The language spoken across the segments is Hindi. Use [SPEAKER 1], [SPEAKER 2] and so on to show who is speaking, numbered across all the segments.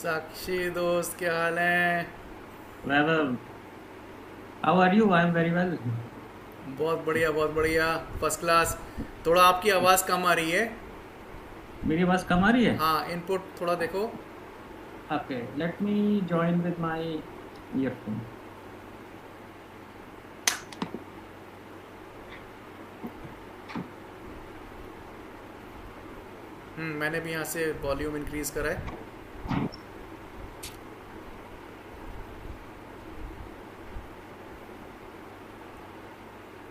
[SPEAKER 1] साक्षी दोस्त, क्या हाल है?
[SPEAKER 2] Well, how are you? I'm very well.
[SPEAKER 1] बहुत बढ़िया, बहुत बढ़िया। First class. थोड़ा आपकी आवाज़ कम आ रही है।
[SPEAKER 2] मेरी आवाज कम आ रही है?
[SPEAKER 1] हाँ, इनपुट थोड़ा देखो।
[SPEAKER 2] Okay, let me join with my earphone.
[SPEAKER 1] मैंने भी यहाँ से वॉल्यूम इंक्रीज करा है।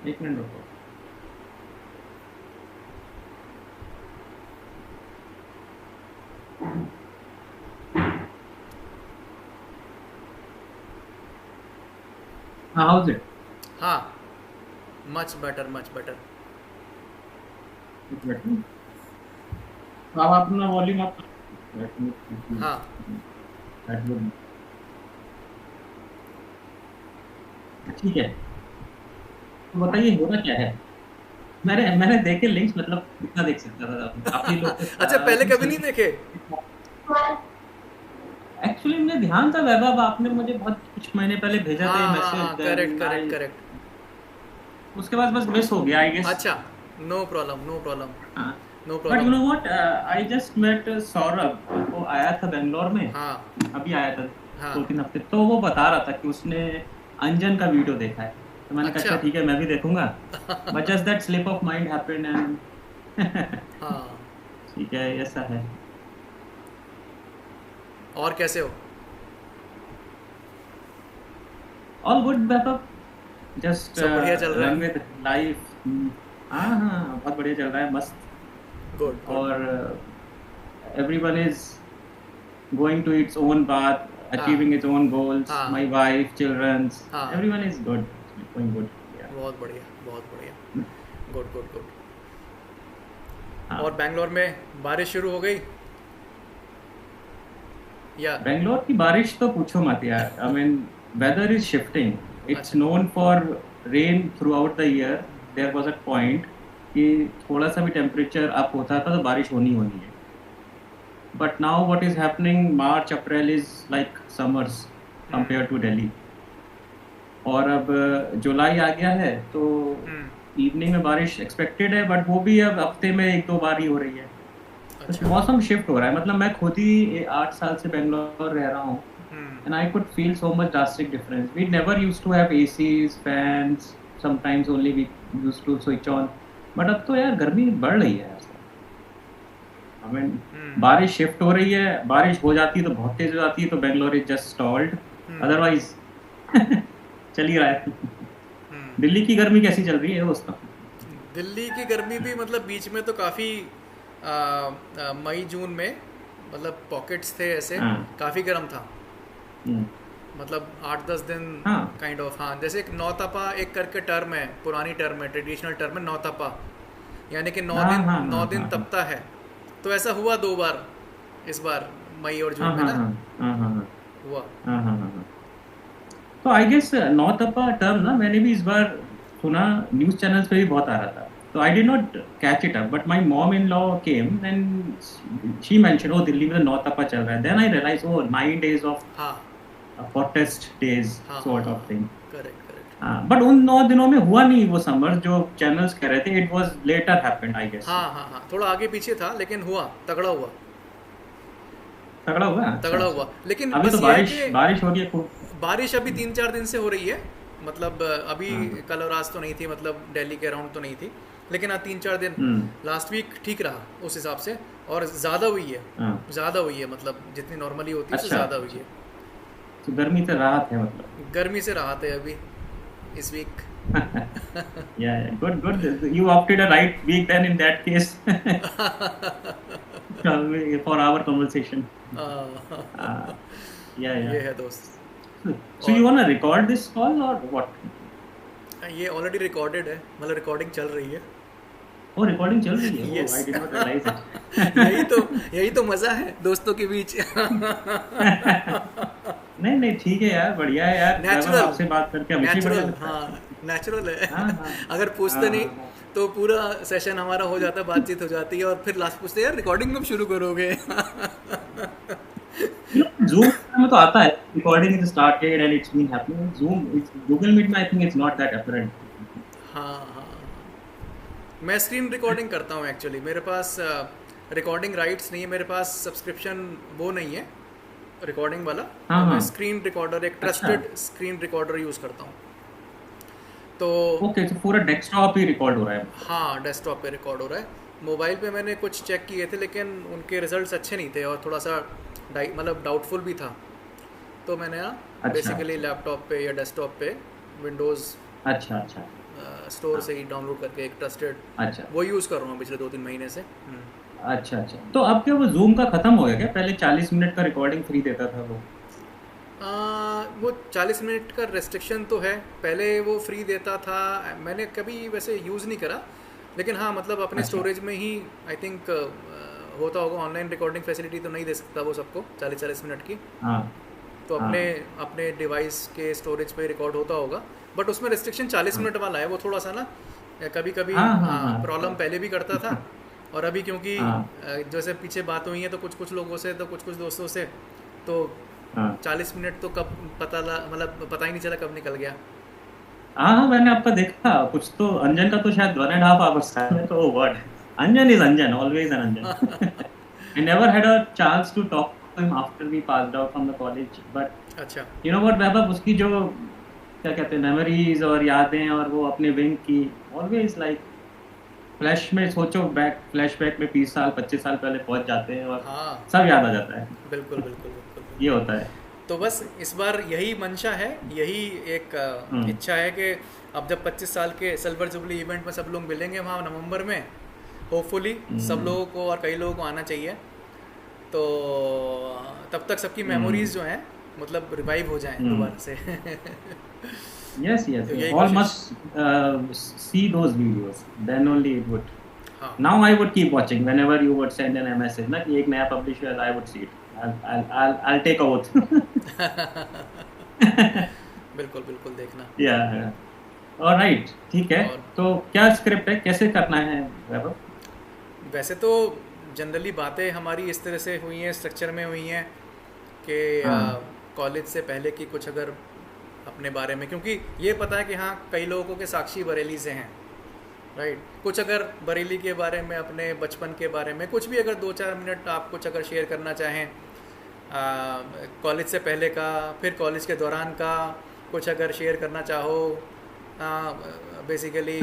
[SPEAKER 2] एक मिनट रुको। हाँ, how's it?
[SPEAKER 1] हाँ, much better, much better.
[SPEAKER 2] It's better. तो आप अपना वॉल्यूम आप let me quickly-
[SPEAKER 1] हाँ,
[SPEAKER 2] that would- ठीक है। तो बताइए होना क्या है? मैंने देखे लिंक्स, मतलब कितना देख सकता था आप ही लोग तो
[SPEAKER 1] अच्छा, पहले कभी नहीं देखे?
[SPEAKER 2] एक्चुअली मुझे ध्यान था वैभव, आपने मुझे बहुत कुछ महीने पहले भेजा था
[SPEAKER 1] हाँ
[SPEAKER 2] ये
[SPEAKER 1] हाँ
[SPEAKER 2] मैसेज,
[SPEAKER 1] हाँ, correct
[SPEAKER 2] then
[SPEAKER 1] correct
[SPEAKER 2] I
[SPEAKER 1] correct.
[SPEAKER 2] उसके बाद बस मिस हो गया आई गेस।
[SPEAKER 1] अच्छा, नो प्रॉब्लम, नो प्रॉब्लम।
[SPEAKER 2] हाँ,
[SPEAKER 1] no
[SPEAKER 2] but you
[SPEAKER 1] problem.
[SPEAKER 2] No what, I just met Saurabh. वो आया था बेंगलोर में,
[SPEAKER 1] हाँ
[SPEAKER 2] अभी आया था
[SPEAKER 1] हाँ।
[SPEAKER 2] 2-3 हफ्ते। तो वो बता रहा था कि उसने अंजन का वीडियो देखा है। तो मैंने कहा
[SPEAKER 1] अच्छा।
[SPEAKER 2] अच्छा ठीक है, मैं भी देखूंगा। But just that slip of mind happened and
[SPEAKER 1] हाँ।
[SPEAKER 2] ठीक है, ऐसा है।
[SPEAKER 1] और कैसे हो?
[SPEAKER 2] ऑल गुड बैकअप, जस्ट
[SPEAKER 1] सब बढ़िया चल रहा
[SPEAKER 2] रन
[SPEAKER 1] है?
[SPEAKER 2] With life. हाँ हाँ, बहुत बढ़िया चल रहा है, मस्त।
[SPEAKER 1] Good good.
[SPEAKER 2] और everyone is going to its own path,
[SPEAKER 1] हाँ
[SPEAKER 2] achieving its own goals.
[SPEAKER 1] हाँ
[SPEAKER 2] My wife, children's,
[SPEAKER 1] हाँ।
[SPEAKER 2] everyone is good, going good. Yeah.
[SPEAKER 1] बहुत बढ़िया, बहुत बढ़िया। Good good good. और
[SPEAKER 2] हाँ,
[SPEAKER 1] बैंगलोर में बारिश शुरू हो गई या?
[SPEAKER 2] बेंगलोर की बारिश तो पूछो मत यार। I mean, weather is shifting. It's
[SPEAKER 1] अच्छा।
[SPEAKER 2] known for rain throughout the year. There was a point कि थोड़ा सा भी टेम्परेचर अप होता था तो बारिश होनी होनी है। But now what is happening, March, April is like summers compared to Delhi. और अब जुलाई आ गया है तो
[SPEAKER 1] हम्म।
[SPEAKER 2] इवनिंग में बारिश एक्सपेक्टेड है, बट वो भी अब हफ्ते में 1-2 बार ही हो रही है। तो
[SPEAKER 1] अच्छा।
[SPEAKER 2] मौसम शिफ्ट हो रहा है। मतलब मैं खुद ही 8 साल से बेंगलोर रह रहा हूँ,
[SPEAKER 1] hmm
[SPEAKER 2] and I could feel so much drastic difference. We never used to have ACs, fans, sometimes only we used to switch on. But अब तो यार गर्मी बढ़ रही है यार। आई मीन,
[SPEAKER 1] हम्म
[SPEAKER 2] बारिश शिफ्ट हो रही है, बारिश हो जाती है तो बहुत तेज हो जाती है, तो Bangalore is just stalled.
[SPEAKER 1] Hmm
[SPEAKER 2] otherwise चल ही रहा है।
[SPEAKER 1] हम्म।
[SPEAKER 2] दिल्ली की गर्मी कैसी चल रही है दोस्तों?
[SPEAKER 1] दिल्ली की गर्मी भी मतलब बीच में तो काफ़ी मई जून में मतलब पॉकेट्स थे ऐसे।
[SPEAKER 2] हाँ।
[SPEAKER 1] काफ़ी गर्म था।
[SPEAKER 2] हम्म,
[SPEAKER 1] मतलब 8-10 दिन।
[SPEAKER 2] हाँ
[SPEAKER 1] काइंड ऑफ, हाँ, जैसे एक नौतपा एक करके टर्म है, पुरानी टर्म है, ट्रेडिशनल टर्म है नौतपा। यानी कि नौ
[SPEAKER 2] हाँ
[SPEAKER 1] दिन
[SPEAKER 2] हाँ
[SPEAKER 1] नौ
[SPEAKER 2] हाँ
[SPEAKER 1] दिन
[SPEAKER 2] हाँ हाँ
[SPEAKER 1] तपता है। तो ऐसा हुआ 2 बार इस बार, मई और
[SPEAKER 2] हाँ
[SPEAKER 1] जून में
[SPEAKER 2] हाँ
[SPEAKER 1] ना
[SPEAKER 2] हाँ हाँ हाँ
[SPEAKER 1] हुआ।
[SPEAKER 2] हाँ हाँ हाँ हाँ। तो आई गेस नौतपा टर्म ना मैंने भी इस बार सुना, न्यूज चैनल्स पे भी बहुत आ रहा था। तो I did not catch it up, but my mom in law came and she mention oh Delhi में तो नौतपा चल रहा है। Then I realise oh 9 days of
[SPEAKER 1] हाँ
[SPEAKER 2] hottest days
[SPEAKER 1] हाँ हाँ
[SPEAKER 2] sort
[SPEAKER 1] हाँ।
[SPEAKER 2] of thing.
[SPEAKER 1] Correct correct.
[SPEAKER 2] हाँ, बट उन 9 दिनों में हुआ नहीं वो समर जो चैनल्स कह रहे थे। It was later happened I guess.
[SPEAKER 1] हाँ हाँ हाँ, थोड़ा आगे पीछे था लेकिन हुआ, तगड़ा हुआ।
[SPEAKER 2] तगड़ा हुआ, अच्छा
[SPEAKER 1] तगड़ा
[SPEAKER 2] अच्छा।
[SPEAKER 1] हुआ, लेकिन
[SPEAKER 2] अभी तो
[SPEAKER 1] बस ये है
[SPEAKER 2] बारिश
[SPEAKER 1] कि
[SPEAKER 2] बारिश हो रही है खूब।
[SPEAKER 1] बारिश अभी 3-4 दिन से हो रही है। मतलब अभी
[SPEAKER 2] हाँ।
[SPEAKER 1] कल और आज तो नहीं थी, मतलब दिल्ली के अराउंड तो नहीं थी। लेकिन हाँ, 3-4 दिन
[SPEAKER 2] हम्म।
[SPEAKER 1] लास्ट वीक ठीक रहा उस हिसाब से। और ज़्यादा हुई है।
[SPEAKER 2] हाँ।
[SPEAKER 1] ज़्यादा हुई है, मतलब जितनी नॉर्मली होती है उससे
[SPEAKER 2] अच्छा
[SPEAKER 1] ज़्यादा हुई
[SPEAKER 2] अच्छा।
[SPEAKER 1] है।
[SPEAKER 2] तो गर्मी से राहत है मतलब।
[SPEAKER 1] गर्मी से राहत है अभी इस week.
[SPEAKER 2] Yeah, yeah, good good, you opted a right week then in that case for our conversation. uh, yeah
[SPEAKER 1] ये
[SPEAKER 2] yeah.
[SPEAKER 1] है दोस्त।
[SPEAKER 2] So you
[SPEAKER 1] और
[SPEAKER 2] want to record this call or what?
[SPEAKER 1] ये ऑलरेडी रिकॉर्डेड है, मतलब रिकॉर्डिंग चल रही है।
[SPEAKER 2] Oh, recording चल रही है। Oh,
[SPEAKER 1] yes.
[SPEAKER 2] I did not realize it.
[SPEAKER 1] यही तो यही तो मज़ा है दोस्तों के बीच।
[SPEAKER 2] नहीं नहीं, ठीक है यार, बढ़िया है यार। वैभव,
[SPEAKER 1] नेचुरल।
[SPEAKER 2] आपसे बात करके हमेशा ही बढ़िया
[SPEAKER 1] नेचुरल,
[SPEAKER 2] लगता है।
[SPEAKER 1] हाँ। नेचुरल है।
[SPEAKER 2] हाँ हाँ
[SPEAKER 1] अगर पूछते
[SPEAKER 2] हाँ
[SPEAKER 1] नहीं
[SPEAKER 2] हाँ हाँ।
[SPEAKER 1] तो पूरा सेशन हमारा हो जाता, बातचीत हो जाती है, और फिर लास्ट पूछते यार रिकॉर्डिंग कब शुरू करोगे?
[SPEAKER 2] Zoom में तो आता है recording is started and it's been happening. Zoom, Google Meet में I think it's not that apparent.
[SPEAKER 1] हाँ हाँ, मैं स्क्रीन रिकॉर्डिंग करता हूँ एक्चुअली। मेरे पास रिकॉर्डिंग राइट्स नहीं है, मेरे पास सब्सक्रिप्शन वो नहीं है रिकॉर्डिंग वाला।
[SPEAKER 2] हाँ
[SPEAKER 1] तो मैं
[SPEAKER 2] हाँ,
[SPEAKER 1] स्क्रीन रिकॉर्डर, एक
[SPEAKER 2] अच्छा,
[SPEAKER 1] ट्रस्टेड स्क्रीन रिकॉर्डर यूज़ करता हूँ। तो
[SPEAKER 2] ओके, तो पूरा डेस्कटॉप ही रिकॉर्ड हो रहा है मतलब।
[SPEAKER 1] हाँ, डेस्कटॉप पे रिकॉर्ड हो रहा है। मोबाइल पे मैंने कुछ चेक किए थे लेकिन उनके रिजल्ट्स अच्छे नहीं थे और थोड़ा सा मतलब डाउटफुल भी था। तो मैंने
[SPEAKER 2] अच्छा
[SPEAKER 1] बेसिकली लैपटॉप पे या डेस्कटॉप पे विंडोज़
[SPEAKER 2] अच्छा अच्छा
[SPEAKER 1] स्टोर
[SPEAKER 2] हाँ,
[SPEAKER 1] से ही डाउनलोड करके एक ट्रस्टेड
[SPEAKER 2] अच्छा
[SPEAKER 1] वो यूज़ कर रहा हूँ पिछले 2-3 महीने से।
[SPEAKER 2] अच्छा अच्छा, तो अब क्या वो जूम का खत्म हो गया क्या? पहले 40 मिनट का रिकॉर्डिंग फ्री देता था वो।
[SPEAKER 1] वो 40 मिनट का रेस्ट्रिक्शन तो है, पहले वो फ्री देता था। मैंने कभी वैसे यूज़ नहीं करा, लेकिन हाँ मतलब अपने
[SPEAKER 2] अच्छा,
[SPEAKER 1] स्टोरेज में ही आई थिंक होता होगा। ऑनलाइन रिकॉर्डिंग फैसिलिटी तो नहीं दे सकता वो सबको 40-40 मिनट की।
[SPEAKER 2] हाँ
[SPEAKER 1] तो
[SPEAKER 2] हाँ
[SPEAKER 1] अपने अपने डिवाइस के स्टोरेज पे रिकॉर्ड होता होगा। बट उसमें रेस्ट्रिक्शन चालीस
[SPEAKER 2] हाँ
[SPEAKER 1] मिनट वाला है, वो थोड़ा सा ना कभी कभी
[SPEAKER 2] हाँ हाँ हाँ
[SPEAKER 1] प्रॉब्लम पहले भी करता था। और अभी क्योंकि
[SPEAKER 2] हाँ
[SPEAKER 1] जैसे पीछे बात हुई है तो कुछ कुछ लोगों से, तो कुछ कुछ दोस्तों से, तो
[SPEAKER 2] हाँ
[SPEAKER 1] 40 मिनट तो कब मतलब पता ही नहीं चला कब निकल गया।
[SPEAKER 2] हाँ हाँ, मैंने आपका देखा कुछ तो। अंजन का तो शायद 1.5 hours था। मैं तो what, Anjan is Anjan, always an Anjan. I never had a chance to talk to him after we passed out from the college, but
[SPEAKER 1] अच्छा।
[SPEAKER 2] you know what, वैभव, उसकी जो क्या कहते हैं मेमोरीज और यादें और वो अपने विंग की, ऑलवेज लाइक फ्लैश में सोचो, बैक फ्लैशबैक में 20 साल 25 साल पहले पहुंच जाते हैं और
[SPEAKER 1] हाँ,
[SPEAKER 2] सब याद आ जाता है।
[SPEAKER 1] बिल्कुल बिल्कुल बिल्कुल
[SPEAKER 2] ये
[SPEAKER 1] बिल्कुल।
[SPEAKER 2] होता है।
[SPEAKER 1] तो बस इस बार यही मंशा है, यही एक
[SPEAKER 2] हम्म
[SPEAKER 1] इच्छा है कि अब जब 25 साल के सिल्वर जुबली इवेंट में सब लोग मिलेंगे वहाँ नवंबर में, होपफुली सब
[SPEAKER 2] हम्म
[SPEAKER 1] लोगों को और कई लोगों को आना चाहिए। तो तब तक सबकी
[SPEAKER 2] हम्म
[SPEAKER 1] मेमोरीज जो हैं मतलब रिवाइव हो जाएं
[SPEAKER 2] हम्म
[SPEAKER 1] दोबारा से।
[SPEAKER 2] yes yes
[SPEAKER 1] तो
[SPEAKER 2] yes,
[SPEAKER 1] यही
[SPEAKER 2] all
[SPEAKER 1] कोशिश।
[SPEAKER 2] must see those videos, then only it would.
[SPEAKER 1] हाँ।
[SPEAKER 2] Now I would keep watching whenever you would send an message ना कि एक नया पब्लिश हुआ, I would see it. I'll take a oath.
[SPEAKER 1] बिल्कुल बिल्कुल देखना।
[SPEAKER 2] Yeah, all right, ठीक है।
[SPEAKER 1] और
[SPEAKER 2] तो क्या स्क्रिप्ट है, कैसे करना है वैभव?
[SPEAKER 1] वैसे तो जनरली बातें हमारी इस तरह से हुई हैं, स्ट्रक्चर में हुई हैं कि
[SPEAKER 2] हाँ
[SPEAKER 1] कॉलेज से पहले की कुछ अगर अपने बारे में, क्योंकि ये पता है कि हाँ कई लोगों के साक्षी बरेली से हैं, राइट। कुछ अगर बरेली के बारे में, अपने बचपन के बारे में कुछ भी अगर 2-4 मिनट आप कुछ अगर शेयर करना चाहें, कॉलेज से पहले का, फिर कॉलेज के दौरान का कुछ अगर शेयर करना चाहो, बेसिकली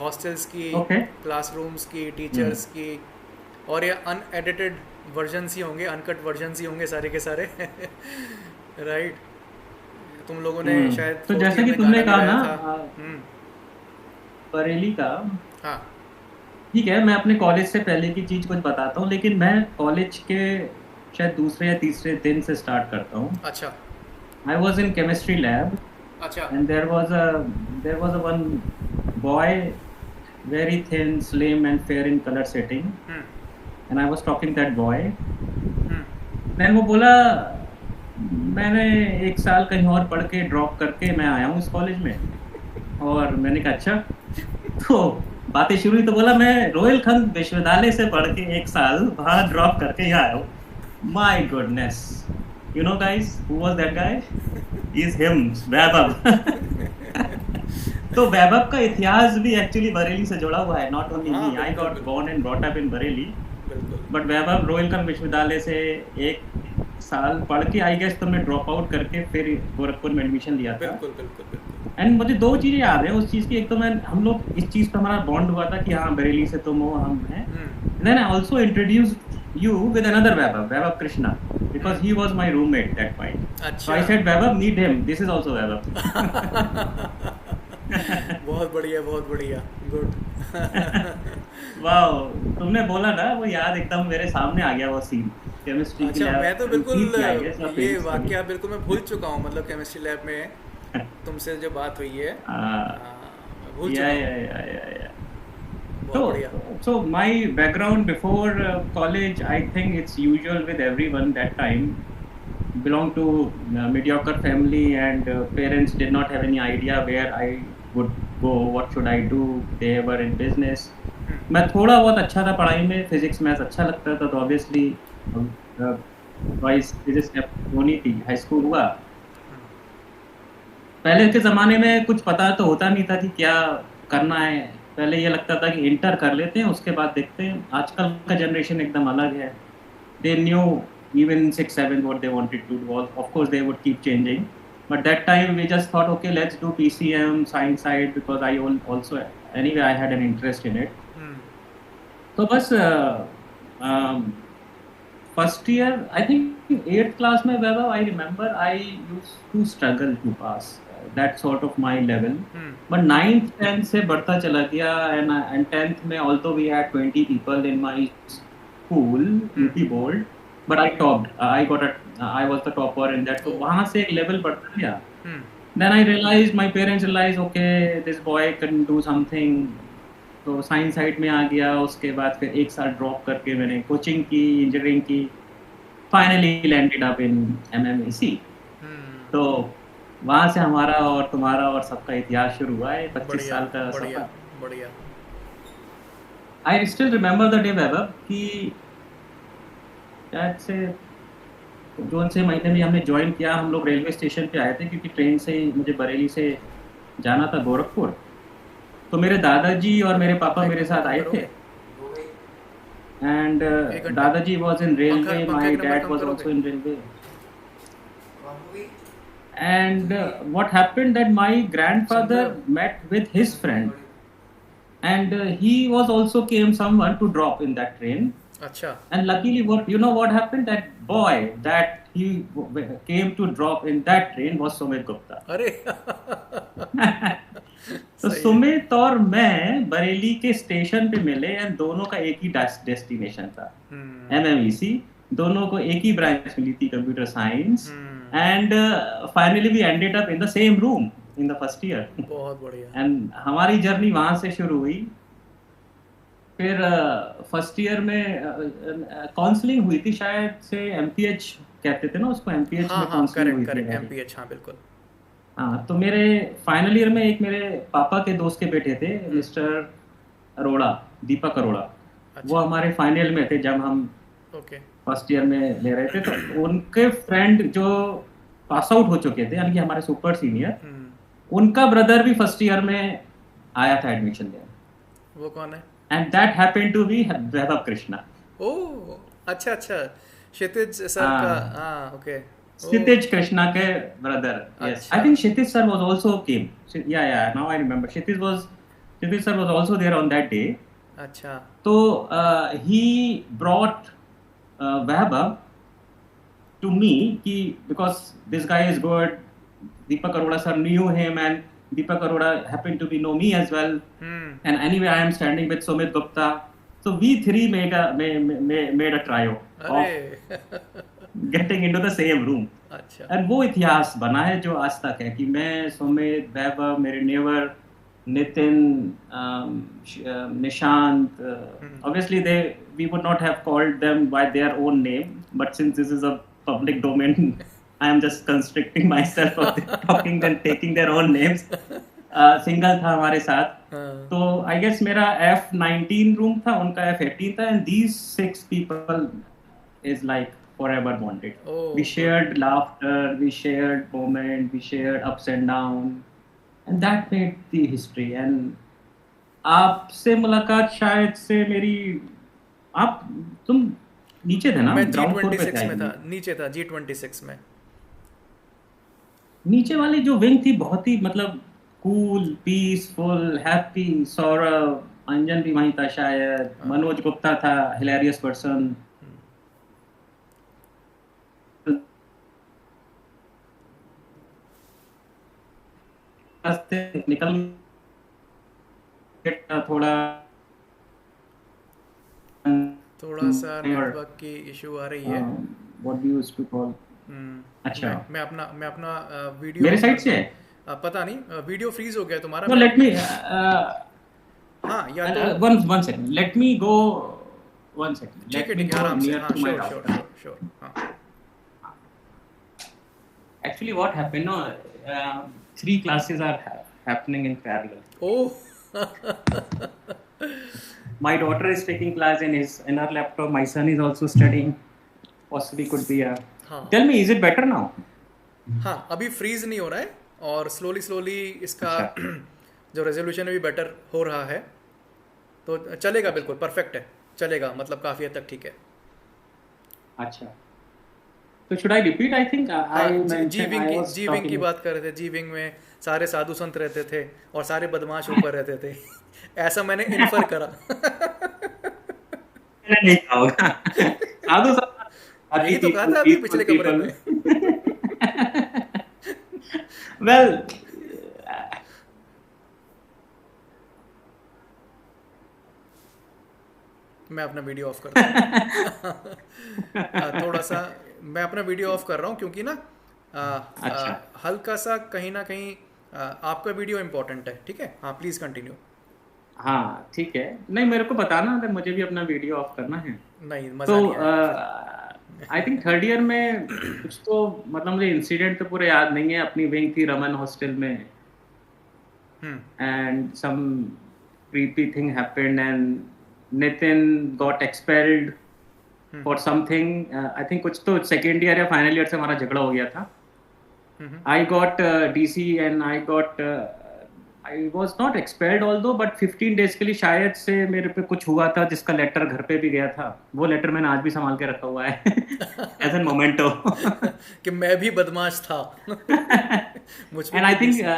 [SPEAKER 1] हॉस्टल्स की,
[SPEAKER 2] ओके।
[SPEAKER 1] क्लासरूम्स की,
[SPEAKER 2] हम्म
[SPEAKER 1] टीचर्स की, और ये अनएडिटेड वर्जन्स ही होंगे, अनकट वर्जन्स ही होंगे सारे के सारे। राइट। तुम लोगों ने शायद
[SPEAKER 2] तो
[SPEAKER 1] फोर्थ
[SPEAKER 2] जैसे
[SPEAKER 1] ईयर
[SPEAKER 2] कि
[SPEAKER 1] में
[SPEAKER 2] तुमने
[SPEAKER 1] गाना भी
[SPEAKER 2] कहा
[SPEAKER 1] गाया
[SPEAKER 2] ना,
[SPEAKER 1] था। हम्म।
[SPEAKER 2] बरेली का,
[SPEAKER 1] हाँ।
[SPEAKER 2] ठीक है, मैं अपने कॉलेज से पहले की चीज कुछ बताता हूँ, लेकिन मैं कॉलेज के शायद दूसरे या तीसरे दिन से स्टार्ट करता हूँ।
[SPEAKER 1] अच्छा
[SPEAKER 2] I was in chemistry lab
[SPEAKER 1] अच्छा।
[SPEAKER 2] and there was a one boy, very thin, slim and fair in color setting,
[SPEAKER 1] hmm
[SPEAKER 2] and I was talking that boy.
[SPEAKER 1] Hmm
[SPEAKER 2] then वो बोला, मैंने 1 साल कहीं और पढ़ के ड्रॉप करके मैं आया हूँ इस कॉलेज में। और मैंने कहा अच्छा। तो बातें शुरू हुई, तो बोला मैं रोहिलखंड विश्वविद्यालय से पढ़ के 1 साल वहां ड्रॉप करके यहाँ आया हूँ। My goodness, you know guys who was that guy? Is him, Vaibhav. तो वैभव का इतिहास भी एक्चुअली बरेली से जुड़ा हुआ है, नॉट ओनली
[SPEAKER 1] हाँ
[SPEAKER 2] मी। आई
[SPEAKER 1] बिल्कुल
[SPEAKER 2] गॉट
[SPEAKER 1] बिल्कुल
[SPEAKER 2] born and brought up in Bareilly,
[SPEAKER 1] बिल्कुल
[SPEAKER 2] बट वैभव रोहिलखंड विश्वविद्यालय से 1 साल पढ़ के आई गेस तुमने ड्रॉप आउट करके फिर गोरखपुर में एडमिशन लिया था।
[SPEAKER 1] बिल्कुल बिल्कुल बिल्कुल।
[SPEAKER 2] एंड मुझे 2 चीजें याद है उस चीज की। एक तो मैं, हम लोग इस चीज पे हमारा बॉन्ड हुआ था कि हाँ बरेली से तुम हो, हम हैं। Then I also introduced you with another Vaibhav Krishna, because he was my roommate that point. So
[SPEAKER 1] अच्छा।
[SPEAKER 2] I said, Vaibhav, meet him. This is also Vaibhav.
[SPEAKER 1] बहुत बढ़िया बहुत बढ़िया, गुड।
[SPEAKER 2] वाह, तुमने बोला ना, वो याद एकदम मेरे सामने आ गया वो सीन। केमिस्ट्री की
[SPEAKER 1] अच्छा, मैं तो
[SPEAKER 2] लैब
[SPEAKER 1] बिल्कुल
[SPEAKER 2] थी आई गेस, या
[SPEAKER 1] ये
[SPEAKER 2] फिजिक्स की।
[SPEAKER 1] वाकया बिल्कुल मैं भूल चुका हूँ, मतलब केमिस्ट्री लैब में तुमसे जो बात हुई है मैं भूल
[SPEAKER 2] या
[SPEAKER 1] चुका
[SPEAKER 2] या
[SPEAKER 1] हूँ।
[SPEAKER 2] या या
[SPEAKER 1] बहुत बढ़िया।
[SPEAKER 2] So my background before college, I think it's usual with everyone that time. Belong to mediocre family, and parents did not have any idea where I would go, what should I do. They were in business. मैं थोड़ा बहुत अच्छा था पढ़ाई में, फिजिक्स मैथ्स अच्छा लगता था, तो ऑब्वियसली ट्वाइस फिजिक्स स्टेप होनी थी, हाई स्कूल हुआ। पहले के ज़माने में कुछ पता तो होता नहीं था कि क्या करना है। पहले ये लगता था कि इंटर कर लेते हैं, उसके बाद देखते हैं। आजकल का जनरेशन एकदम अलग है। They knew even 6, 7 what they wanted to do. Of course, they would keep changing. But that time we just thought, okay, let's do PCM, science side, because also, anyway, I had an interest in it. तो बस first year, I think 8th class में Vaibhav, I remember I used to struggle to pass that sort of my level. But 9th 10th से बढ़ता चला गया, एंड 10th में although we had 20 people in my school, UP board, but I topped, I was the topper in that. तो वहां से एक लेवल बढ़ता गया। Then I realized, my parents realized, okay, this boy can do something. तो साइंस साइड में आ गया। उसके बाद फिर एक साल ड्रॉप करके मैंने कोचिंग की, इंजीनियरिंग की, finally landed up in MMAC। तो वहाँ से हमारा और तुम्हारा और सबका इतिहास शुरू हुआ है, 25 साल का सफर।
[SPEAKER 1] बढ़िया।
[SPEAKER 2] I still remember the day Vaibhav कि शायद से जून से महीने में हमने ज्वाइन किया। हम लोग रेलवे स्टेशन पे आए थे क्योंकि ट्रेन से मुझे बरेली से जाना था गोरखपुर। तो मेरे दादाजी और मेरे पापा मेरे साथ आए थे। एंड दादाजी was in railway, my dad was also in railway. And what happened that my grandfather met with his friend, and he was also came someone to drop in that train.
[SPEAKER 1] अच्छा।
[SPEAKER 2] And luckily, what happened? That boy that he came to drop in that train was Sumit Gupta.
[SPEAKER 1] अरे
[SPEAKER 2] तो सुमित और मैं बरेली के स्टेशन पे मिले, एंड दोनों का एक ही डेस्टिनेशन था, MMEC। दोनों को एक ही ब्रांच मिली थी, computer science. And finally we ended up in the same room in the first year.
[SPEAKER 1] बहुत बढ़िया।
[SPEAKER 2] एंड हमारी जर्नी वहां से शुरू हुई। फिर फर्स्ट ईयर में काउंसलिंग हुई थी, शायद से MPH कहते थे ना उसको, MPH में काउंसलिंग हुई थी।
[SPEAKER 1] MPH, हाँ बिल्कुल।
[SPEAKER 2] हाँ, तो मेरे फाइनल ईयर में एक मेरे पापा के दोस्त के बेटे थे, मिस्टर अरोड़ा, दीपक अरोड़ा। वो हमारे फाइनल में थे जब हम फर्स्ट ईयर में ले रहे थे। तो उनके फ्रेंड जो पास आउट हो चुके थे, यानी कि हमारे सुपर सीनियर, उनका ब्रदर भी फर्स्ट ईयर में आया था एडमिशन लेने।
[SPEAKER 1] वो कौन है?
[SPEAKER 2] And that happened to be Vaibhav Krishna.
[SPEAKER 1] Oh, अच्छा। क्षितिज सर का, हाँ, okay.
[SPEAKER 2] क्षितिज कृष्णा के brother. Yes. I think Kshitij sir was also came. Yeah. Now I remember. Kshitij sir was also there on that day.
[SPEAKER 1] अच्छा.
[SPEAKER 2] So he brought Vaibhav to me because this guy is good. Deepak Arora sir knew him, and Deepak Arora happened to know me as well. And anyway, I am standing with Sumit Gupta. So we three made a trio of getting into the same room.
[SPEAKER 1] अच्छा।
[SPEAKER 2] And वो इतिहास बना है जो आज तक है कि मैं, सुमित, वैभव, मेरे never, Nitin, Nishant, obviously we would not have called them by their own name, but since this is a public domain, I am just constricting myself of talking and taking their own names. Single था हमारे साथ। तो आई गेस मेरा F19 रूम था, उनका F18 था, and these 6 people is like forever bonded. We shared laughter, we shared moment, we shared ups and downs, and that made the history. And आपसे मुलाकात शायद से मेरी, तुम नीचे थे ना?
[SPEAKER 1] मैं G26 में था, नीचे था G26 में।
[SPEAKER 2] नीचे वाली जो विंग थी बहुत ही मतलब कूल, पीसफुल, हैप्पी। सौरभ, अंजन भी वहीं था शायद, मनोज गुप्ता था, हिलेरियस पर्सन। निकल
[SPEAKER 1] थोड़ा सा नेटवर्क की इशू आ रही है।
[SPEAKER 2] What do you used to call? अच्छा,
[SPEAKER 1] मैं अपना वीडियो
[SPEAKER 2] मेरे साइड से है,
[SPEAKER 1] पता नहीं, वीडियो फ्रीज हो गया तुम्हारा।
[SPEAKER 2] तो लेट मी
[SPEAKER 1] हाँ, या तो
[SPEAKER 2] one second, let me go one second, let me go near to my router.
[SPEAKER 1] Sure.
[SPEAKER 2] Actually what happened, no, 3 classes are happening in parallel. My daughter is taking class in her laptop, my son is also studying, possibly could be a.
[SPEAKER 1] हाँ
[SPEAKER 2] Tell me, is it better now?
[SPEAKER 1] हाँ, अभी फ्रीज नहीं हो रहा है, और स्लोली स्लोली इसका
[SPEAKER 2] अच्छा
[SPEAKER 1] जो रेजोल्यूशन है भी बेटर हो रहा है, तो चलेगा,
[SPEAKER 2] अच्छा
[SPEAKER 1] बिल्कुल परफेक्ट है, चलेगा, मतलब काफ़ी हद तक ठीक है।
[SPEAKER 2] अच्छा. So should I repeat? I think
[SPEAKER 1] हाँ,
[SPEAKER 2] I mentioned I was
[SPEAKER 1] G wing की
[SPEAKER 2] talking.
[SPEAKER 1] बात कर रहे थे। जी विंग में सारे साधु संत रहते थे और सारे बदमाश ऊपर रहते थे। ऐसा मैंने इन्फर करा।
[SPEAKER 2] मैंने नहीं कहा होगा. साधु संत, happy
[SPEAKER 1] यही तो कहा
[SPEAKER 2] people,
[SPEAKER 1] था अभी
[SPEAKER 2] peaceful
[SPEAKER 1] पिछले कमरे
[SPEAKER 2] people.
[SPEAKER 1] में।
[SPEAKER 2] Well,
[SPEAKER 1] मैं अपना वीडियो ऑफ करता हूँ। थोड़ा सा मैं अपना वीडियो ऑफ कर रहा हूँ, क्योंकि ना
[SPEAKER 2] अच्छा
[SPEAKER 1] हल्का सा कहीं ना कहीं आपका वीडियो इम्पोर्टेंट है। ठीक है, हाँ प्लीज़ कंटिन्यू।
[SPEAKER 2] हाँ ठीक है. नहीं, मेरे को बताना अगर मुझे भी अपना वीडियो ऑफ करना है.
[SPEAKER 1] नहीं,
[SPEAKER 2] तो
[SPEAKER 1] मज़ा नहीं आएगा फिर।
[SPEAKER 2] आई थिंक थर्ड ईयर में कुछ तो, मतलब मुझे इंसिडेंट तो पूरे याद नहीं है. अपनी विंग थी रमन हॉस्टल में,
[SPEAKER 1] हम्म
[SPEAKER 2] and some creepy thing happened and Nitin got expelled
[SPEAKER 1] hmm
[SPEAKER 2] for something. I think कुछ तो सेकेंड ईयर या फाइनल ईयर से हमारा झगड़ा हो गया था.
[SPEAKER 1] हम्म
[SPEAKER 2] I got DC and I was not expelled although, but 15 days के लिए शायद से मेरे पे कुछ हुआ था जिसका लेटर घर पे भी गया था. वो लेटर मैंने आज भी संभाल के रखा हुआ है एज एन मोमेंटो.
[SPEAKER 1] कि मैं भी बदमाश था। मुझ पे
[SPEAKER 2] And I
[SPEAKER 1] भी
[SPEAKER 2] think
[SPEAKER 1] DC.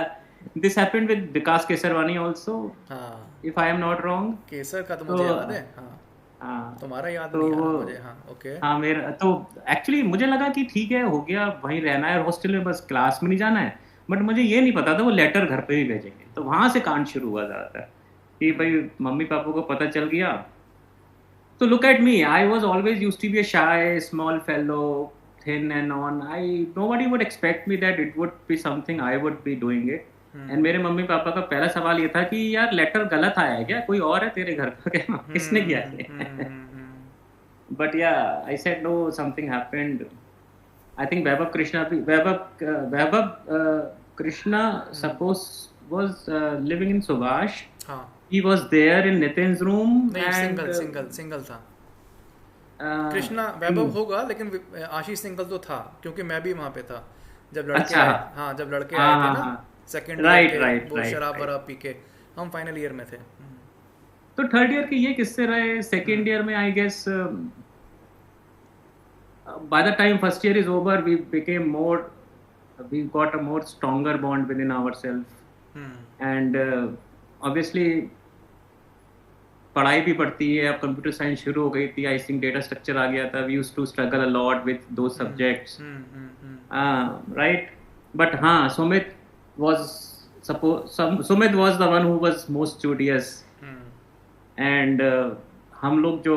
[SPEAKER 2] this happened with Vikas Kesarwani also,
[SPEAKER 1] हाँ,
[SPEAKER 2] if I am not wrong.
[SPEAKER 1] केसर का तो
[SPEAKER 2] तो
[SPEAKER 1] मुझे याद है। हाँ,
[SPEAKER 2] हाँ
[SPEAKER 1] तुम्हारा याद
[SPEAKER 2] तो
[SPEAKER 1] नहीं आ
[SPEAKER 2] वो,
[SPEAKER 1] रहा मुझे। हाँ, ओके।
[SPEAKER 2] हाँ मेरा तो एक्चुअली मुझे लगा कि ठीक है, हो गया, वहीं रहना है हॉस्टल में, बस क्लास में नहीं जाना है. बट मुझे ये नहीं पता था वो लेटर घर पे भी भेजेंगे. तो वहां से कांड शुरू हुआ ज़्यादातर कि भाई मम्मी पापा को पता चल गया. तो look at me, I was always used to be a shy, small fellow, thin and on. Nobody would expect me that it would be something I would be doing it. And मेरे मम्मी पापा का पहला सवाल ये था कि यार लेटर गलत आया है क्या, कोई और है तेरे घर का क्या, किसने किया है? But yeah, I said no, something happened. I think Vaibhav Krishna suppose was living in Subhash.
[SPEAKER 1] हाँ,
[SPEAKER 2] He was there in Nitin's room
[SPEAKER 1] नहीं,
[SPEAKER 2] and
[SPEAKER 1] सिंगल था।
[SPEAKER 2] uh,
[SPEAKER 1] कृष्णा वैभव होगा, लेकिन आशीष सिंगल तो था, क्योंकि मैं भी वहाँ पे था जब लड़के
[SPEAKER 2] अच्छा
[SPEAKER 1] आए। हाँ, जब लड़के
[SPEAKER 2] हाँ
[SPEAKER 1] आए थे
[SPEAKER 2] हाँ
[SPEAKER 1] ना,
[SPEAKER 2] हाँ
[SPEAKER 1] सेकेंड ईयर
[SPEAKER 2] राइट
[SPEAKER 1] के,
[SPEAKER 2] राइट
[SPEAKER 1] वो
[SPEAKER 2] राइट
[SPEAKER 1] शराब
[SPEAKER 2] राइट.
[SPEAKER 1] वराब पी के। हम फाइनल ईयर में थे।
[SPEAKER 2] तो थर्ड ईयर के ये किससे रहे. सेकेंड ईयर में I guess by the time first year is over we got a more stronger bond within ourselves. And obviously पढ़ाई भी पड़ती है. अब कंप्यूटर साइंस शुरू हो गई थी. आई थिंक डेटा स्ट्रक्चर आ गया था. We used to struggle a lot with those subjects, right. But हाँ, Sumit was the one who was most studious. And हम लोग जो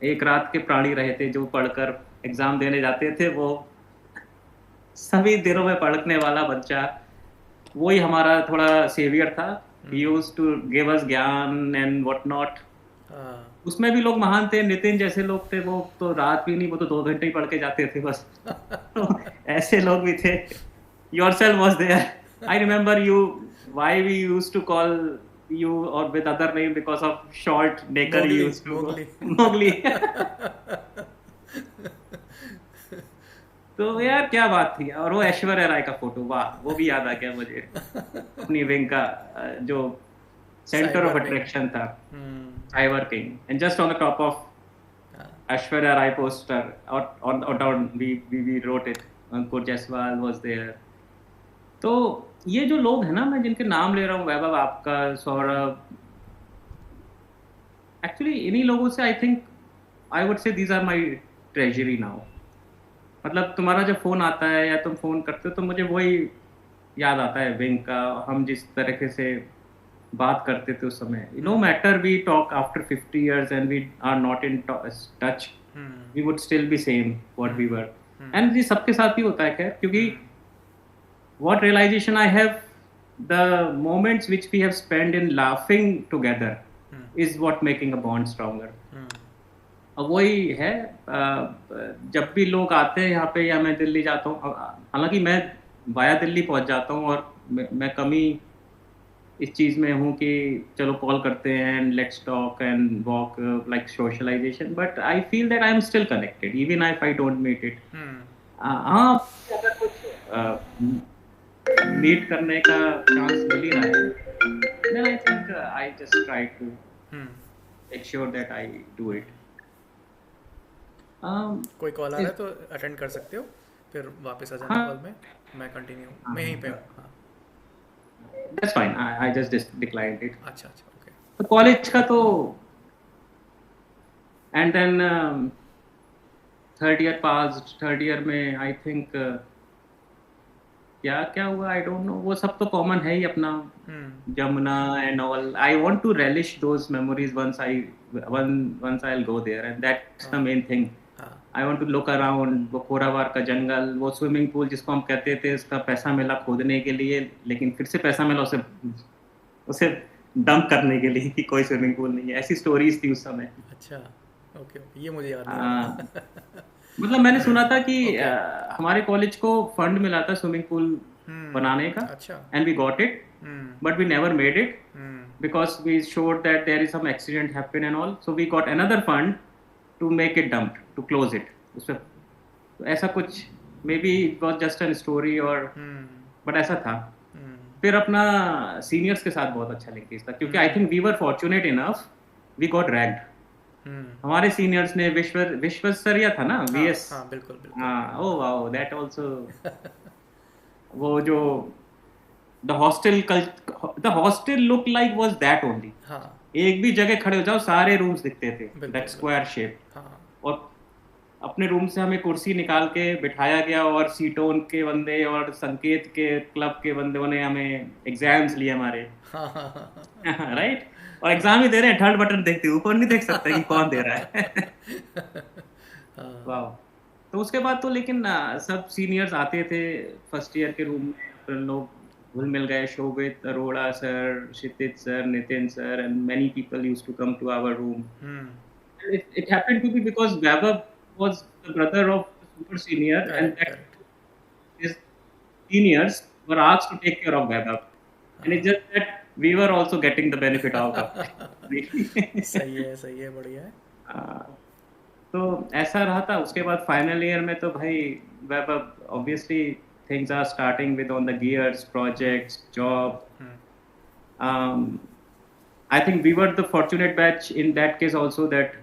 [SPEAKER 2] एक रात के प्राणी रहे थे, जो पढ़कर एग्जाम देने जाते थे, वो सभी दिनों में पढ़ने वाला बच्चा, वही हमारा थोड़ा सेवियर था. He used to give us ज्ञान एंड व्हाट नॉट. उसमें भी लोग महान थे. नितिन जैसे लोग थे, वो तो रात भी नहीं, वो तो 2 घंटे ही पढ़ के जाते थे बस. तो ऐसे लोग भी थे. Yourself was there. I remember you. Why we used to call you or with other name because of short necker you used to Mowgli. तो यार क्या बात थी. और वो ऐश्वर्या राय का फोटो, वाह, वो भी याद आ गया मुझे. अपनी विंग का जो सेंटर ऑफ अट्रैक्शन था, cyber king. And just on the top of Aishwarya Rai poster और we wrote it, Ankur Jaiswal was there. तो ये जो लोग हैं ना, मैं जिनके नाम ले रहा हूँ, वैभव आपका, सौरभ, एक्चुअली इन्हीं लोगों से I think I would say these are my treasury now. मतलब तुम्हारा जब फोन आता है या तुम फोन करते हो, तो मुझे वही याद आता है विंग का. हम जिस तरीके से बात करते थे उस समय, no matter we talk after 50 years and we are not in touch, we would still be same what we were. and ये सबके साथ ही होता है खैर, क्योंकि what realization I have, the moments which we have spent in laughing together is what making a bond stronger. अब वही है. जब भी लोग आते हैं यहाँ पे, या मैं दिल्ली जाता हूँ, हालांकि मैं वाया दिल्ली पहुँच जाता हूँ, और मैं कम ही इस चीज़ में हूँ कि चलो कॉल करते हैं and let's talk and walk like socialisation, but I feel that I am still connected even if I don't meet it.
[SPEAKER 1] Hmm.
[SPEAKER 2] हाँ, अगर कुछ मीट करने का चांस मिल ही रहा है, then I think I just try to
[SPEAKER 1] hmm.
[SPEAKER 2] make sure that I do it.
[SPEAKER 1] कोई कॉल आ रहा
[SPEAKER 2] Is,
[SPEAKER 1] है तो अटेंड कर सकते हो, फिर वापस आ जाना कॉल
[SPEAKER 2] हाँ,
[SPEAKER 1] में। मैं कंटिन्यू,
[SPEAKER 2] हाँ,
[SPEAKER 1] मैं यहीं पे हूँ, हाँ।
[SPEAKER 2] that's fine. I just declined it.
[SPEAKER 1] अच्छा अच्छा, ओके।
[SPEAKER 2] तो कॉलेज का तो and then third year pass, third year में आई थिंक क्या क्या हुआ आई डोंट नो, वो सब तो कॉमन है ही अपना,
[SPEAKER 1] hmm.
[SPEAKER 2] Jamuna and all. I want to relish those memories once I'll go there, and that's the
[SPEAKER 1] हाँ
[SPEAKER 2] main thing.
[SPEAKER 1] हाँ
[SPEAKER 2] I want to look around, वो खोरावार का जंगल, वो स्विमिंग पूल जिसको हम कहते थे, उसका पैसा मिला खोदने के लिए, लेकिन फिर से पैसा मिला उसे उसे डंप करने के लिए कि कोई स्विमिंग पूल नहीं है। ऐसी स्टोरीज थी उस समय।
[SPEAKER 1] अच्छा, ओके ओके, ये मुझे याद नहीं
[SPEAKER 2] हाँ,
[SPEAKER 1] था।
[SPEAKER 2] मतलब मैंने सुना था कि
[SPEAKER 1] ओके।
[SPEAKER 2] हमारे कॉलेज को फंड मिला था स्विमिंग पूल बनाने का,
[SPEAKER 1] अच्छा।
[SPEAKER 2] And we got it,
[SPEAKER 1] hmm.
[SPEAKER 2] But we never made it
[SPEAKER 1] hmm.
[SPEAKER 2] because we showed that there is some accident happen and all, so we got another fund to make it dumped, to close it उसमें। तो ऐसा कुछ, may be it was just an story, और
[SPEAKER 1] हम्म।
[SPEAKER 2] बट ऐसा था।
[SPEAKER 1] हम्म।
[SPEAKER 2] फिर अपना सीनियर्स के साथ बहुत अच्छा लिंकेज था, क्योंकि I think we were fortunate enough, we got ragged.
[SPEAKER 1] Hmm.
[SPEAKER 2] हमारे सीनियर्स ने विश्वसरिया था ना,
[SPEAKER 1] हाँ
[SPEAKER 2] वीएस।
[SPEAKER 1] हाँ, बिल्कुल बिल्कुल।
[SPEAKER 2] हाँ, ओ वाओ, दैट आल्सो। वो जो the hostel look like was that only.
[SPEAKER 1] हाँ,
[SPEAKER 2] एक भी जगह खड़े हो जाओ सारे रूम्स दिखते थे,
[SPEAKER 1] बिल्कुल
[SPEAKER 2] दैट स्क्वायर
[SPEAKER 1] बिल्कुल।
[SPEAKER 2] शेप।
[SPEAKER 1] हाँ
[SPEAKER 2] और अपने रूम से हमें कुर्सी निकाल के बिठाया गया, और सीटोन के बंदे और संकेत के क्लब के बंदों ने हमें एग्जाम्स लिए हमारे।
[SPEAKER 1] हाँ हाँ हाँ
[SPEAKER 2] राइट, और एग्जाम ही दे रहे हैं, थर्ड बटन देखते ऊपर नहीं देख सकते कि कौन दे रहा है।
[SPEAKER 1] हाँ।
[SPEAKER 2] वाह। तो उसके बाद तो लेकिन सब सीनियर्स आते थे फर्स्ट ईयर के रूम में, फिर लोग घुल मिल गए, Shobhit Arora sir, Kshitij sir, Nitin sir, and many people used to come to our room.
[SPEAKER 1] Hmm.
[SPEAKER 2] It happened to be because Vaibhav was the brother of the super senior, and
[SPEAKER 1] correct
[SPEAKER 2] that
[SPEAKER 1] correct.
[SPEAKER 2] his seniors were asked to take care of Vaibhav. And it's just that we were also getting the benefit out of it.
[SPEAKER 1] सही है, बढ़िया है।
[SPEAKER 2] तो ऐसा रहा था। उसके बाद फाइनल ईयर में तो भाई Vaibhav, obviously things are starting with on the gears, projects, job. I think we were the fortunate batch in that case also, that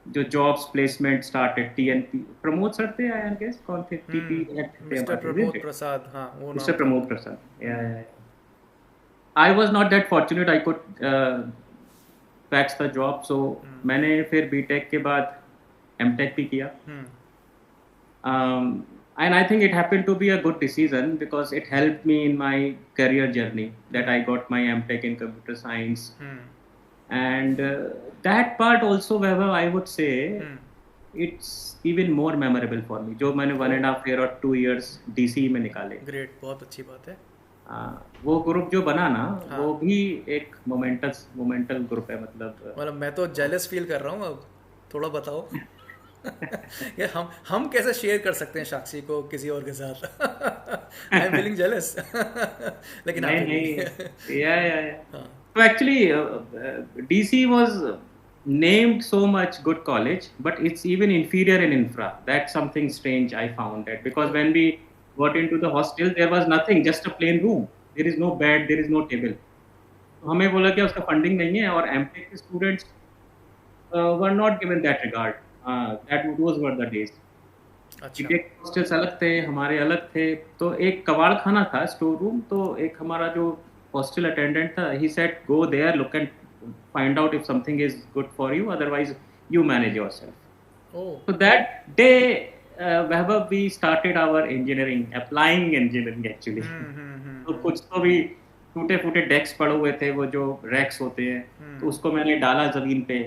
[SPEAKER 2] जो jobs placement started, TNP Pramod sir थे, आई गेस कौन थे, टीपी हेड थे
[SPEAKER 1] मिस्टर
[SPEAKER 2] हमारे,
[SPEAKER 1] प्रमोद प्रसाद, हाँ वो
[SPEAKER 2] मिस्टर
[SPEAKER 1] नाम था।
[SPEAKER 2] Pramod Prasad. I was not that fortunate, I could patch the job, so मैंने फिर बीटेक के बाद एमटेक भी किया। And I think it happened to be a good decision because it helped me in my career journey, that I got my MTech in computer science. And that part also, Vaibhav, I would say it's even more memorable for me, जो मैंने 1.5 year और 2 years DC में निकाले।
[SPEAKER 1] ग्रेट, बहुत अच्छी बात है।
[SPEAKER 2] वो ग्रुप जो बना ना,
[SPEAKER 1] हाँ।
[SPEAKER 2] वो भी एक मोमेंटल ग्रुप है, मतलब
[SPEAKER 1] मैं तो जेलस फील कर रहा हूँ अब, थोड़ा बताओ। ये हम कैसे शेयर कर सकते हैं साक्षी को किसी और के साथ? I am feeling jealous. लेकिन हाँ,
[SPEAKER 2] नहीं, या so actually DC was named so much good college, but it's even inferior in infra. That's something strange I found, that because when we got into the hostel there was nothing, just a plain room, there is no bed, there is no table. हमें बोला कि उसका फंडिंग नहीं है, और एमटेक के students were not given that regard. Those were the days. BTech hostels अलग थे, हमारे अलग थे। तो एक कबाड़ खाना था, स्टोर रूम। तो एक हमारा जो हॉस्टल अटेंडेंट था, he said go there, look and find out if something is good for you, otherwise you manage yourself. So that day Vaibhav, we started our engineering, applying engineering actually. तो कुछ तो भी टूटे फूटे डेस्क पड़े हुए थे, वो जो रैक्स होते हैं, तो उसको मैंने डाला जमीन पे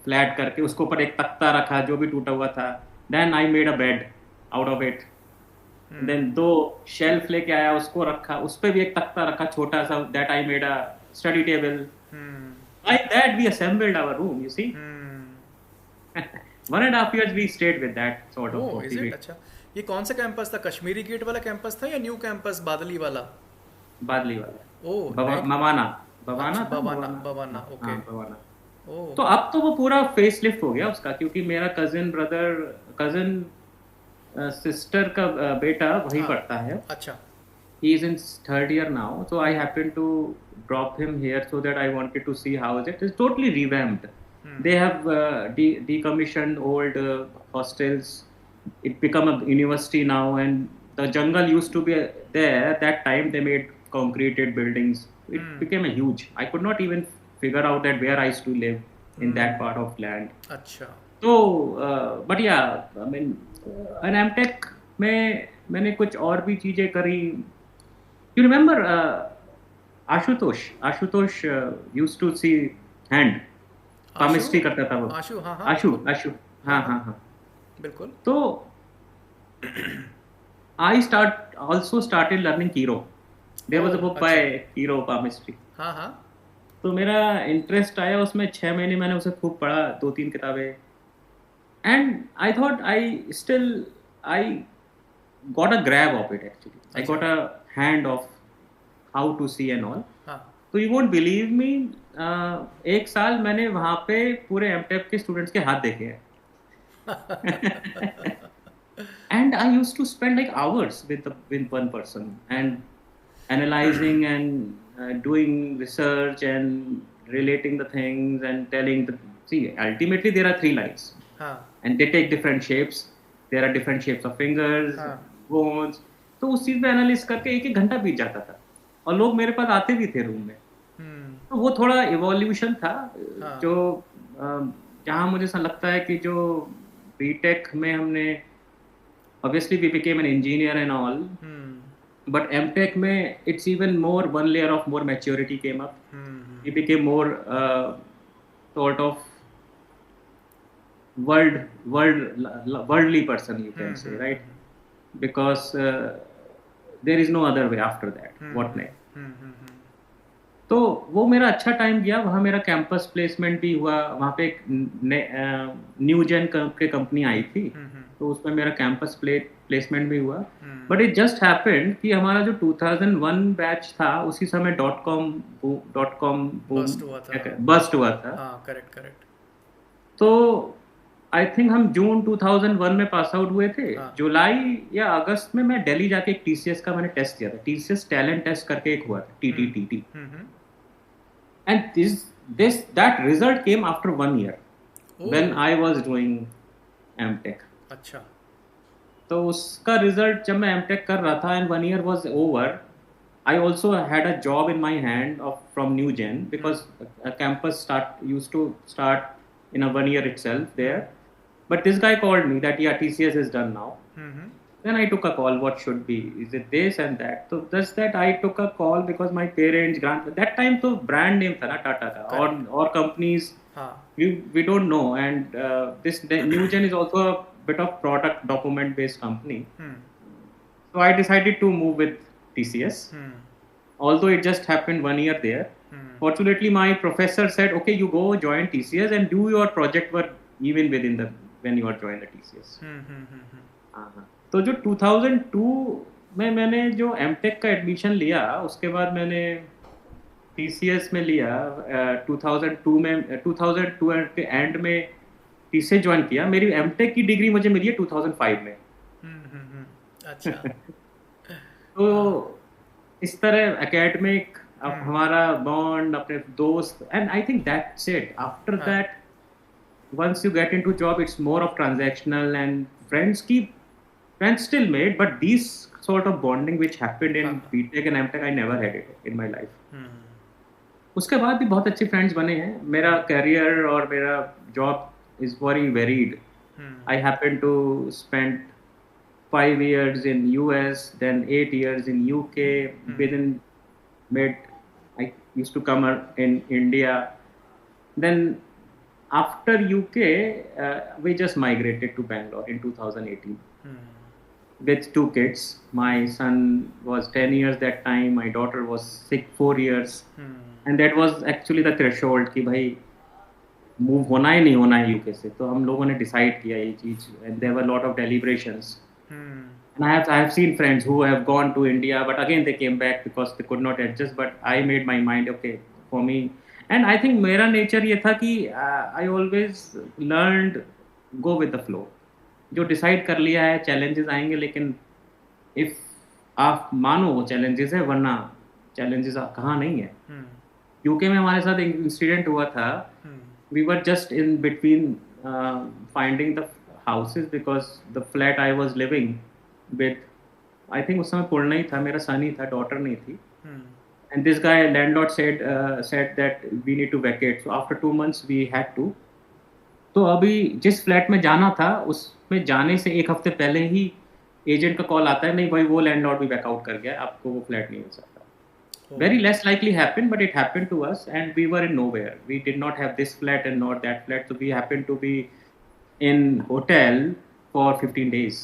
[SPEAKER 2] फ्लैट करके, उसके ऊपर एक तख्ता रखा जो भी टूटा हुआ था। Then I made a bed out of it. Then 2 shelf लेके आया, उसको रखा, उस पे भी एक तख्ता रखा छोटा सा, that I made a study table. Like that we assembled our room, you see. 1.5 years we stayed with that sort of motivation.
[SPEAKER 1] अच्छा, ये कौन सा कैंपस था? कश्मीरी गेट वाला कैंपस था या न्यू कैंपस बादली वाला?
[SPEAKER 2] बादली वाला।
[SPEAKER 1] ओ लाइक,
[SPEAKER 2] बवाना, बवाना
[SPEAKER 1] अच्छा
[SPEAKER 2] था,
[SPEAKER 1] बवाना,
[SPEAKER 2] बवाना।
[SPEAKER 1] बवाना,
[SPEAKER 2] हाँ
[SPEAKER 1] ओके।
[SPEAKER 2] हाँ, बवाना।
[SPEAKER 1] ओ।
[SPEAKER 2] तो अब तो वो पूरा फेस लिफ्ट हो गया उसका, क्योंकि मेरा कजिन सिस्टर का बेटा वही
[SPEAKER 1] हाँ।
[SPEAKER 2] पढ़ता है।
[SPEAKER 1] अच्छा।
[SPEAKER 2] He is in third year now, so I
[SPEAKER 1] hmm.
[SPEAKER 2] happened to drop him here so that I wanted to see how is it. It's totally revamped.
[SPEAKER 1] Hmm.
[SPEAKER 2] They have decommissioned old hostels. It become a university now, and the jungle used to be there. That time they made concreted buildings. It
[SPEAKER 1] hmm.
[SPEAKER 2] became a huge. I could not even figure out that where I used to live in that
[SPEAKER 1] hmm.
[SPEAKER 2] part of land.
[SPEAKER 1] अच्छा।
[SPEAKER 2] तो बट या आई मीन एन एमटेक में मैंने कुछ और भी चीजें करी। You remember Ashutosh used to see hand,
[SPEAKER 1] Ashu.
[SPEAKER 2] Palmistry करता था वो।
[SPEAKER 1] आशु, हाँ हाँ
[SPEAKER 2] आशु
[SPEAKER 1] बिल्कुल।
[SPEAKER 2] आशु
[SPEAKER 1] हाँ
[SPEAKER 2] हाँ
[SPEAKER 1] हाँ
[SPEAKER 2] हाँ हाँ।
[SPEAKER 1] बिल्कुल।
[SPEAKER 2] तो I start also started learning Cheiro. There
[SPEAKER 1] oh
[SPEAKER 2] was a book
[SPEAKER 1] अच्छा।
[SPEAKER 2] By Cheiro palmistry.
[SPEAKER 1] हाँ हाँ।
[SPEAKER 2] तो मेरा इंटरेस्ट आया उसमें, 6 महीने मैंने उसे खूब पढ़ा, 2-3 किताबें। And I thought I still I got a grab of it actually. I
[SPEAKER 1] अच्छा।
[SPEAKER 2] got a hand of how to see and all.
[SPEAKER 1] हाँ।
[SPEAKER 2] तो यू वोंट बिलीव मी, 1 साल मैंने वहां पे पूरे एमटेक के स्टूडेंट्स के हाथ देखे हैं। And I used to spend like hours with one person and analyzing and doing research and relating the things and telling the, see, ultimately there are 3 lines
[SPEAKER 1] हाँ
[SPEAKER 2] and they take different shapes. There are different shapes of fingers,
[SPEAKER 1] हाँ।
[SPEAKER 2] bones. तो उस चीज पे एनालिस करके 1-1 घंटा बीत जाता था, और लोग मेरे पास आते भी थे रूम में।
[SPEAKER 1] हम्म।
[SPEAKER 2] तो वो थोड़ा इवोल्यूशन था,
[SPEAKER 1] हाँ।
[SPEAKER 2] जो जहाँ मुझे ऐसा लगता है कि जो बीटेक में हमने, obviously we became an engineer and all,
[SPEAKER 1] hmm.
[SPEAKER 2] but MTech में it's even more, one layer of more maturity came up.
[SPEAKER 1] Hmm.
[SPEAKER 2] We became more sort of worldly person, you can say, right? Because there is no other way after that. What next? तो वो मेरा अच्छा टाइम गया वहाँ। मेरा कैंपस प्लेसमेंट भी हुआ वहाँ पे। एक न्यू जेन के कंपनी आई थी, तो उसमें मेरा कैंपस प्लेसमेंट भी हुआ। बट इट जस्ट हैपेंड कि हमारा जो 2001 बैच था उसी समय डॉट कॉम
[SPEAKER 1] बस्ट हुआ था।
[SPEAKER 2] बस्ट हुआ था।
[SPEAKER 1] हाँ करेक्ट करेक्ट।
[SPEAKER 2] तो आई थिंक हम जून 2001 में पास आउट हुए थे।
[SPEAKER 1] हाँ।
[SPEAKER 2] जुलाई या अगस्त में मैं दिल्ली जाके एक टीसीएस का मैंने टेस्ट दिया था। टीसीएस टैलेंट टेस्ट करके एक हुआ था, TTT. And that result came after 1 year when I was doing MTech.
[SPEAKER 1] अच्छा।
[SPEAKER 2] तो उसका रिजल्ट जब मैं MTech कर रहा था and 1 year was over, I also had a job in my hand from New Gen, because a campus used to start in a 1 year itself there. But this guy called me that yeah, TCS is done now. Then I took a call. What should be? Is it this and that? So just that I took a call because my parents, that time तो brand name था ना, Tata था, or companies we don't know. And this New Gen is also a bit of product document based company. So I decided to move with TCS. Although it just happened 1 year there. Fortunately, my professor said, okay, you go join TCS and do your project work even when you are joining the TCS. तो जो 2002 में मैंने जो MTech का एडमिशन लिया, उसके बाद मैंने TCS में लिया। 2002 के एंड में TCS ज्वाइन किया। मेरी MTech की डिग्री मुझे मिली है 2005 में।
[SPEAKER 1] अच्छा।
[SPEAKER 2] तो इस तरह एकेडमिक हमारा बॉन्ड, अपने दोस्त, and I think that's it. After that once you get into job, it's more of transactional, and friends still made, but these sort of bonding which happened in BTech and MTech, I never had it in my life. उसके बाद भी बहुत अच्छे फ्रेंड्स बने हैं। मेरा करियर और मेरा job is very varied. I happened to spend 5 years in US, then 8 years in UK. Within I used to come in India. Then after UK, we just migrated to Bangalore in 2018 with 2 kids. My son was 10 years that time. My daughter was 4 years. And that was actually the threshold कि भाई मूव होना ही नहीं होना है यूके से। तो हम लोगों ने डिसाइड किया ये चीज़, and there were a lot of deliberations.
[SPEAKER 1] Hmm.
[SPEAKER 2] And I have seen friends who have gone to India, but again they came back because they could not adjust. But I made my mind, okay, for me. And I think मेरा nature ये था कि I always learned go with the flow. जो decide कर लिया है challenges आएंगे, लेकिन if आप मानो वो challenges है, वरना challenges कहाँ नहीं है.
[SPEAKER 1] हम्म।
[SPEAKER 2] यूके में हमारे साथ एक इंसिडेंट हुआ था. We were just in between finding the houses because the flat I was living with, I think उस समय पुणे ही था, मेरा सन ही था, डॉटर नहीं थी. And this guy landlord said that we need to vacate. So after 2 months we had to. तो अभी जिस फ्लैट में जाना था उसमें जाने से एक हफ्ते पहले ही एजेंट का कॉल आता है, नहीं भाई वो लैंडलॉर्ड भी बैकआउट कर गया, आपको वो फ्लैट नहीं मिल सकता. Very less likely happened, but it happened to us, and we were in nowhere. We did not have this flat and not that flat, so we happened to be in hotel for 15 days.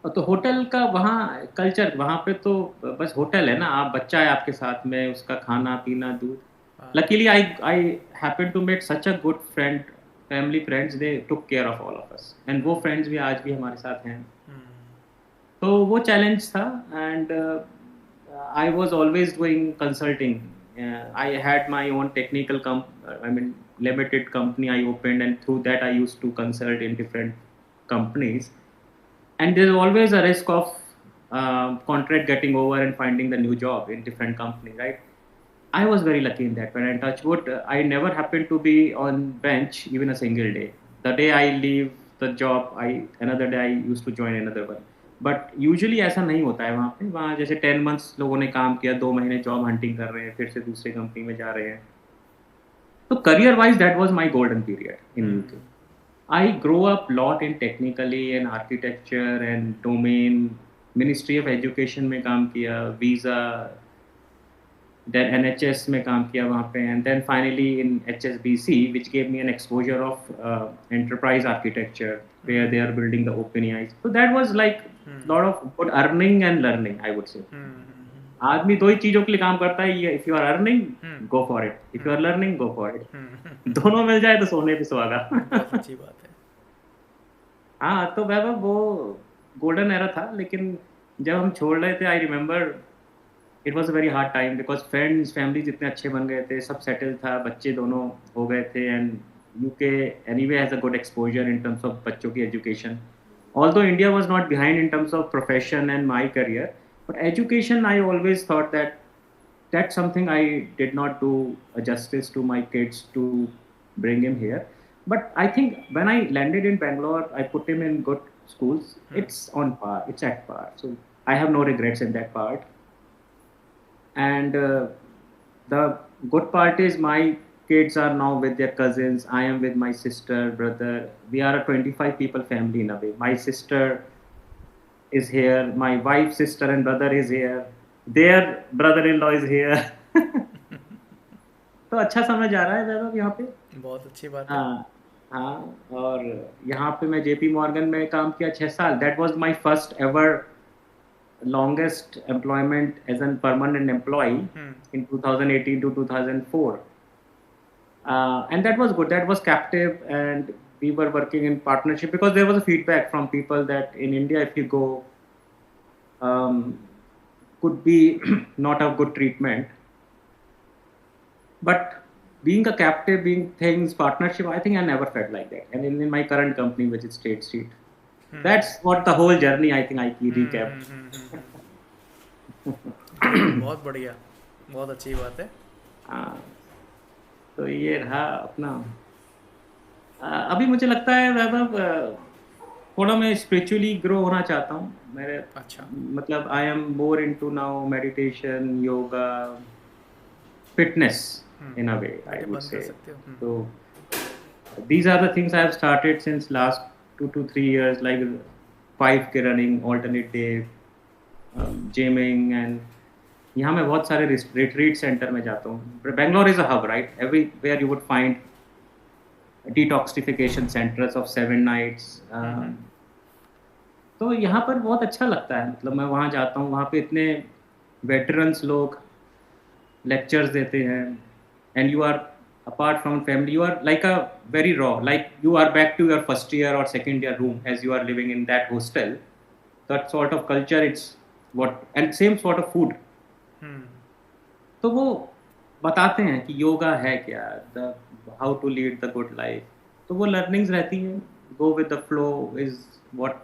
[SPEAKER 2] तो होटल का वहाँ कल्चर, वहाँ पे तो बस होटल है ना, आप बच्चा है आपके साथ में, उसका खाना पीना दूध. Luckily I happened to meet such a good friend, family friends, they took care of all of us, and वो friends भी आज भी हमारे साथ हैं. तो वो चैलेंज था. And I was always doing consulting. I had my own technical limited company I opened, and through that I used to consult in different companies. And there's always a risk of contract getting over and finding the new job in different company, right? I was very lucky in that. When I touch wood, I never happened to be on bench even a single day. The day I leave the job, another day I used to join another one. But usually ऐसा नहीं होता है वहाँ पे. वहाँ जैसे 10 months लोगों ने काम किया, 2 महीने जॉब हंटिंग कर रहे हैं, फिर से दूसरे कंपनी में जा रहे हैं. तो career wise that was my golden period in UK. I grow up lot in technically and architecture and domain. Ministry of education में काम किया, वीज़ा, देन NHS में काम किया वहाँ पे, and then finally in HSBC which gave me an exposure of enterprise architecture where they are building the OpenAI. So that was like lot of good earning and learning, I would say. आदमी दो ही चीजों के लिए काम करता है, ये if you are earning go for it, if you are learning go for it. दोनों मिल जाए तो सोने पे सुहागा.
[SPEAKER 1] बहुत अच्छी बात है.
[SPEAKER 2] हाँ, तो वैभव वो गोल्डन एरा था, लेकिन जब हम छोड़ रहे थे, I remember it was a very hard time because friends families इतने अच्छे बन गए थे, सब सेटल था, बच्चे दोनों हो गए थे. And UK anyway has a good exposure in terms of बच्चों की education. Although India was not behind in terms of profession and my career, but education I always thought that that's something I did not do a justice to my kids to bring him here. But I think when I landed in Bangalore, I put him in good schools. It's on par, it's at par. So I have no regrets in that part. And the good part is my kids are now with their cousins. I am with my sister, brother. We are a 25 people family in a way. My sister is here. My wife, sister and brother is here. Their brother-in-law is here. तो अच्छा समझ आ रहा है वैभव यहाँ पे.
[SPEAKER 1] बहुत अच्छी बात है.
[SPEAKER 2] हाँ, और यहाँ पे मैं JP Morgan में काम किया 6 साल. That was my first ever longest employment as a permanent employee in 2018 to 2004. And that was good. That was captive, and we were working in partnership because there was a feedback from people that in India, if you go, could be not a good treatment. But being a captive, being things, partnership, I think I never felt like that. And in my current company, which is State Street, that's what the whole journey, I think I recap.
[SPEAKER 1] बहुत बढ़िया, बहुत अच्छी बात है.
[SPEAKER 2] तो ये रहा अपना. अभी मुझे लगता है वैभव थोड़ा मैं स्पिरिचुअली ग्रो होना चाहता हूँ. मेरे
[SPEAKER 1] अच्छा,
[SPEAKER 2] मतलब I am more into now meditation, yoga, fitness in a way, I would say. So these are the things I have started since last 2 to 3 years, like 5K running, alternate day, gymming, and यहाँ मैं बहुत सारे retreat center में जाता हूँ. Bangalore is a hub, right? Everywhere you would find detoxification centers of 7 nights. तो यहाँ पर बहुत अच्छा लगता है. मतलब मैं वहाँ जाता हूँ, वहाँ पे इतने veterans लोग lectures देते हैं. And you are apart from family, you are like a very raw, like you are back to your first year or second year room as you are living in that hostel. That sort of culture, it's what, and same sort of food.
[SPEAKER 1] हम्म
[SPEAKER 2] तो वो बताते हैं कि योगा है क्या, the how to lead the good life, तो वो लर्निंग्स रहती हैं. Go with the flow is what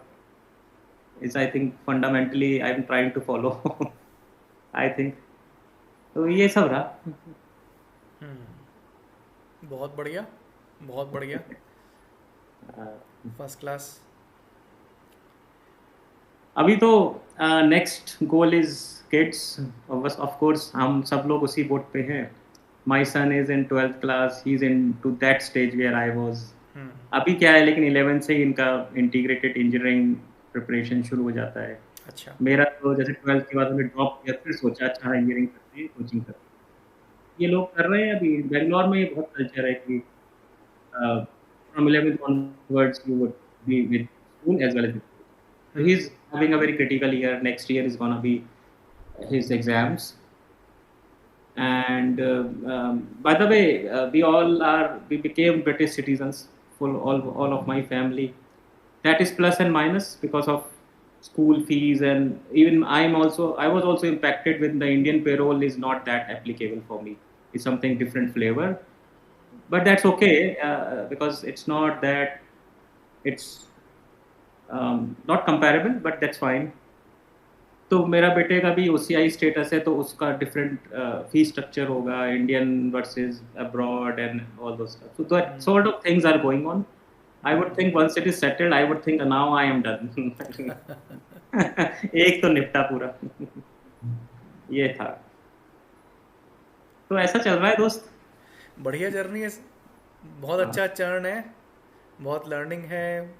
[SPEAKER 2] is, I think, fundamentally I am trying to follow. I think तो ये सब रहा.
[SPEAKER 1] बहुत बढ़िया, बहुत बढ़िया,
[SPEAKER 2] अ,
[SPEAKER 1] फर्स्ट क्लास।
[SPEAKER 2] अभी तो नेक्स्ट गोल इज किड्स. बस ऑफ कोर्स हम सब लोग उसी बोट पे हैं. My son is in 12th class, he is in to that stage where I was.
[SPEAKER 1] Hmm
[SPEAKER 2] अभी क्या है, लेकिन 11 से ही इनका इंटीग्रेटेड इंजीनियरिंग प्रिपरेशन शुरू हो जाता है.
[SPEAKER 1] अच्छा।
[SPEAKER 2] मेरा तो जैसे 12th के बाद हमने ड्रॉप किया, फिर सोचा अच्छा इंजीनियरिंग करते हैं, कोचिंग करते हैं. ये लोग कर रहे हैं. अभी बेंगलोर में ये बहुत कल्चर है कि from 11th onwards you would be with school as well as with college. So
[SPEAKER 1] hmm
[SPEAKER 2] he's having a very critical year. Next year is gonna be his exams. And by the way, we became British citizens for all of my family. That is plus and minus because of school fees, and even I was also impacted when the Indian payroll is not that applicable for me. It's something different flavor, but that's okay because it's not that, it's not comparable, but that's fine. तो मेरा बेटे का भी OCI स्टेटस है, तो उसका डिफरेंट फी स्ट्रक्चर होगा, Indian versus abroad and all those stuff. So that sort of things are going on. I would think once it is settled, I would think now I am done. एक तो निपटा पूरा. ये था. तो ऐसा चल रहा है दोस्त.
[SPEAKER 1] बढ़िया जर्नी है, बहुत अच्छा चरण है, बहुत लर्निंग है,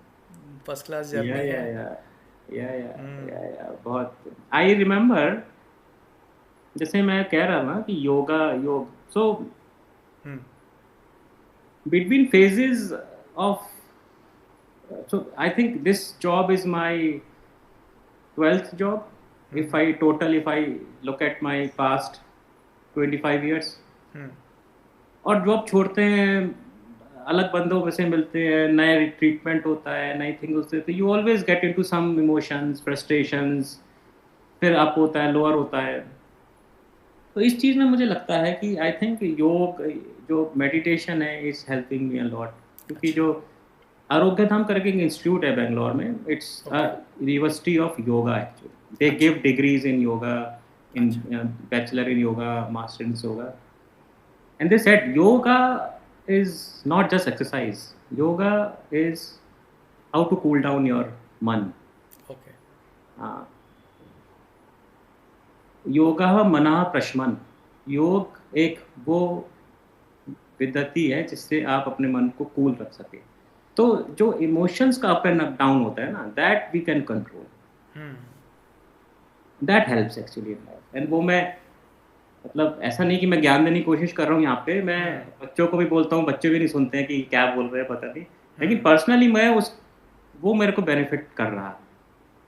[SPEAKER 1] फर्स्ट क्लास जर्नी
[SPEAKER 2] या या
[SPEAKER 1] है।
[SPEAKER 2] या या
[SPEAKER 1] हम्म
[SPEAKER 2] या बहुत. आई रिमेम्बर, जैसे मैं कह रहा था कि योग, सो
[SPEAKER 1] हम्म
[SPEAKER 2] between phases of, so I think this job is my 12th job.
[SPEAKER 1] Hmm
[SPEAKER 2] If I look at my past 25 years.
[SPEAKER 1] हम्म
[SPEAKER 2] और जॉब छोड़ते हैं, अलग बंदों में से मिलते हैं, नए ट्रीटमेंट होता है, नई थिंग होते हैं, तो you always get into some emotions, frustrations, फिर अप होता है, लोअर होता है. तो इस चीज़ में मुझे लगता है कि आई थिंक योग, जो मेडिटेशन है, is helping me a lot. क्योंकि
[SPEAKER 1] अच्छा।
[SPEAKER 2] जो आरोग्य धाम करके एक इंस्टीट्यूट है बेंगलोर में, it's a
[SPEAKER 1] okay.
[SPEAKER 2] University of yoga actually. They
[SPEAKER 1] अच्छा।
[SPEAKER 2] Give degrees in yoga, in
[SPEAKER 1] अच्छा।
[SPEAKER 2] Bachelor in yoga, master in yoga. And they said yoga is not just exercise. Yoga is how to cool down your मन.
[SPEAKER 1] ओके।
[SPEAKER 2] हाँ. योगा मनः प्रशमन. योग एक वो विद्धति है जिससे आप अपने मन को कूल रख सके. तो जो इमोशंस का अप एंड डाउन होता है ना, that we can control.
[SPEAKER 1] Hmm
[SPEAKER 2] that helps actually in life. And वो मैं, मतलब ऐसा नहीं कि मैं ज्ञान देने की कोशिश कर रहा हूँ यहाँ पे. मैं बच्चों को भी बोलता हूँ, बच्चे भी नहीं सुनते हैं कि क्या बोल रहे हैं, पता नहीं. लेकिन पर्सनली मैं वो मेरे को बेनिफिट कर रहा है.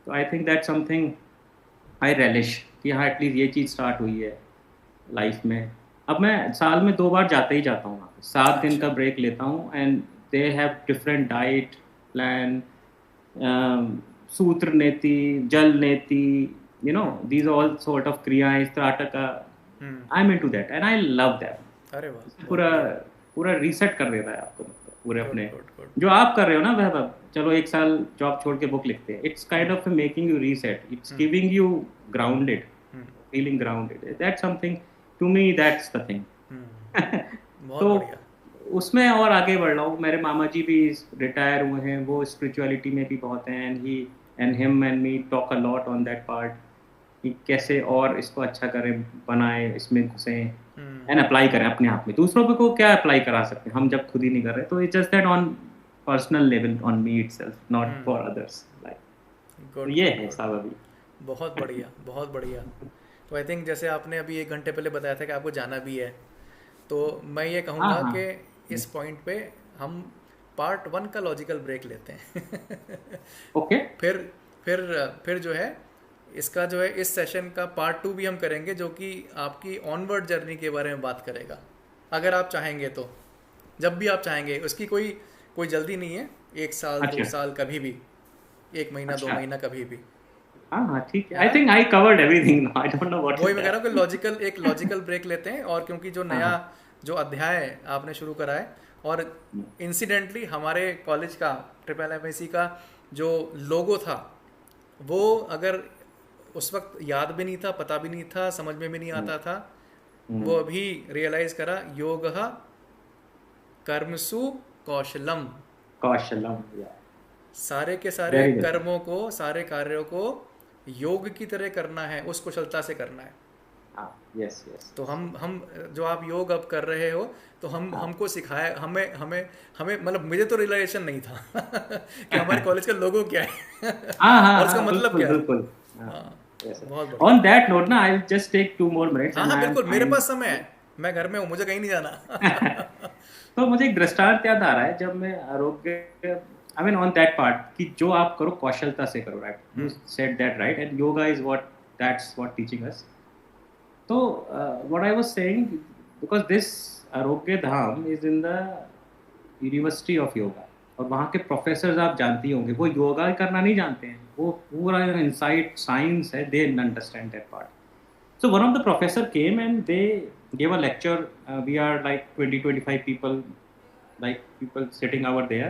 [SPEAKER 2] तो I think that something I relish कि हाँ एटलीस्ट ये चीज़ स्टार्ट हुई है लाइफ में. अब मैं साल में 2 बार जाते ही जाता हूँ वहाँ पे. 7 दिन
[SPEAKER 1] अच्छा।
[SPEAKER 2] का ब्रेक लेता हूँ. And they have different diet plan, सूत्र नेति, जल नेति, you know, these all sort of क्रियाएं, त्राटका.
[SPEAKER 1] हम्म
[SPEAKER 2] I'm into that and I love that.
[SPEAKER 1] अरे वाह, बहुत
[SPEAKER 2] पूरा
[SPEAKER 1] बढ़िया।
[SPEAKER 2] पूरा रीसेट कर देता है आपको, मतलब पूरे
[SPEAKER 1] गुड
[SPEAKER 2] अपने
[SPEAKER 1] गुड गुड।
[SPEAKER 2] जो आप कर रहे हो ना वह. चलो 1 साल जॉब छोड़ के बुक लिखते हैं. It's kind of making you reset. It's giving you grounded, feeling grounded. That's something to me, that's the thing.
[SPEAKER 1] बहुत
[SPEAKER 2] तो
[SPEAKER 1] बढ़िया।
[SPEAKER 2] उसमें और आगे बढ़ रहा हूँ. मेरे मामा जी भी रिटायर हुए हैं, वो स्पिरिचुअलिटी में भी बहुत हैं. And him and me talk a lot on that part कि कैसे और इसको अच्छा करें, बनाए, इसमें घुसें एंड अप्लाई करें अपने आप में. दूसरों पे को क्या अप्लाई करा सकते हैं हम जब खुद ही नहीं कर रहे. तो it's just that on personal level, on me itself, not for others. Like तो
[SPEAKER 1] गुड
[SPEAKER 2] ये
[SPEAKER 1] गुड
[SPEAKER 2] है
[SPEAKER 1] गुड।
[SPEAKER 2] सब अभी.
[SPEAKER 1] बहुत बढ़िया, बहुत बढ़िया। तो आई थिंक जैसे आपने अभी 1 घंटे पहले बताया था कि आपको जाना भी है, तो मैं ये
[SPEAKER 2] हाँ
[SPEAKER 1] कहूँगा
[SPEAKER 2] हाँ.
[SPEAKER 1] कि इस पॉइंट पे हम पार्ट 1 का लॉजिकल ब्रेक लेते हैं।
[SPEAKER 2] ओके.
[SPEAKER 1] फिर जो है इसका जो है इस सेशन का पार्ट 2 भी हम करेंगे, जो कि आपकी ऑनवर्ड जर्नी के बारे में बात करेगा। अगर आप चाहेंगे तो, जब भी आप चाहेंगे, उसकी कोई कोई जल्दी नहीं है, 1 साल 2 साल कभी भी, 1 महीना 2 महीना कभी भी,
[SPEAKER 2] हाँ हाँ ठीक है,
[SPEAKER 1] है
[SPEAKER 2] आई
[SPEAKER 1] ना।
[SPEAKER 2] Think I covered everything now, I don't know what
[SPEAKER 1] वही
[SPEAKER 2] इज
[SPEAKER 1] मैं कह रहा हूँ कि
[SPEAKER 2] दैट।
[SPEAKER 1] एक लॉजिकल ब्रेक लेते हैं, और क्योंकि जो
[SPEAKER 2] हाँ
[SPEAKER 1] नया
[SPEAKER 2] हाँ।
[SPEAKER 1] जो अध्याय आपने शुरू करा है, और इंसिडेंटली हमारे कॉलेज का ट्रिपल का जो लोगो था, वो अगर उस वक्त याद भी नहीं था, पता भी नहीं था, समझ में भी नहीं आता था, वो अभी रियलाइज करा, योग कर्मसु कौशलम,
[SPEAKER 2] कौशलम,
[SPEAKER 1] सारे के सारे
[SPEAKER 2] वेरी गुड।
[SPEAKER 1] कर्मों को, सारे कार्यों को योग की तरह करना है, उस कुशलता से करना है।
[SPEAKER 2] हाँ, यस यस
[SPEAKER 1] तो
[SPEAKER 2] यस।
[SPEAKER 1] हम जो आप योग अब कर रहे हो, तो हम
[SPEAKER 2] हाँ
[SPEAKER 1] हमको सिखाया, हमें हमें हमें मतलब मुझे तो रियलाइजेशन नहीं था कि हमारे कॉलेज का लोगो क्या है
[SPEAKER 2] हाँ हाँ
[SPEAKER 1] और उसका
[SPEAKER 2] हाँ,
[SPEAKER 1] मतलब
[SPEAKER 2] बिल्कुल
[SPEAKER 1] क्या है।
[SPEAKER 2] बिल्कुल। हाँ,
[SPEAKER 1] हाँ,
[SPEAKER 2] यस।
[SPEAKER 1] बहुत बढ़िया।
[SPEAKER 2] ऑन दैट नोट ना, I just take 2 more minutes
[SPEAKER 1] हाँ
[SPEAKER 2] एंड
[SPEAKER 1] हाँ
[SPEAKER 2] आई एम
[SPEAKER 1] बिल्कुल, मेरे
[SPEAKER 2] फाइन।
[SPEAKER 1] पास समय है, मैं घर में हूँ, मुझे कहीं नहीं जाना
[SPEAKER 2] तो मुझे एक दृष्टांत याद आ रहा है, जब मैं Arogya, I mean on that part, कि जो आप करो कौशलता से करो, right, you said that right, and yoga is what, that's what teaching us. तो what I was saying, because this Arogya Dham is in the university of yoga, और वहाँ के प्रोफेसर आप जानती होंगे, वो योगा करना नहीं जानते हैं, वो पूरा इनसाइड साइंस है, they understand that part. So one of the professor came and they gave a lecture. We are like 20-25 people, like people sitting over there,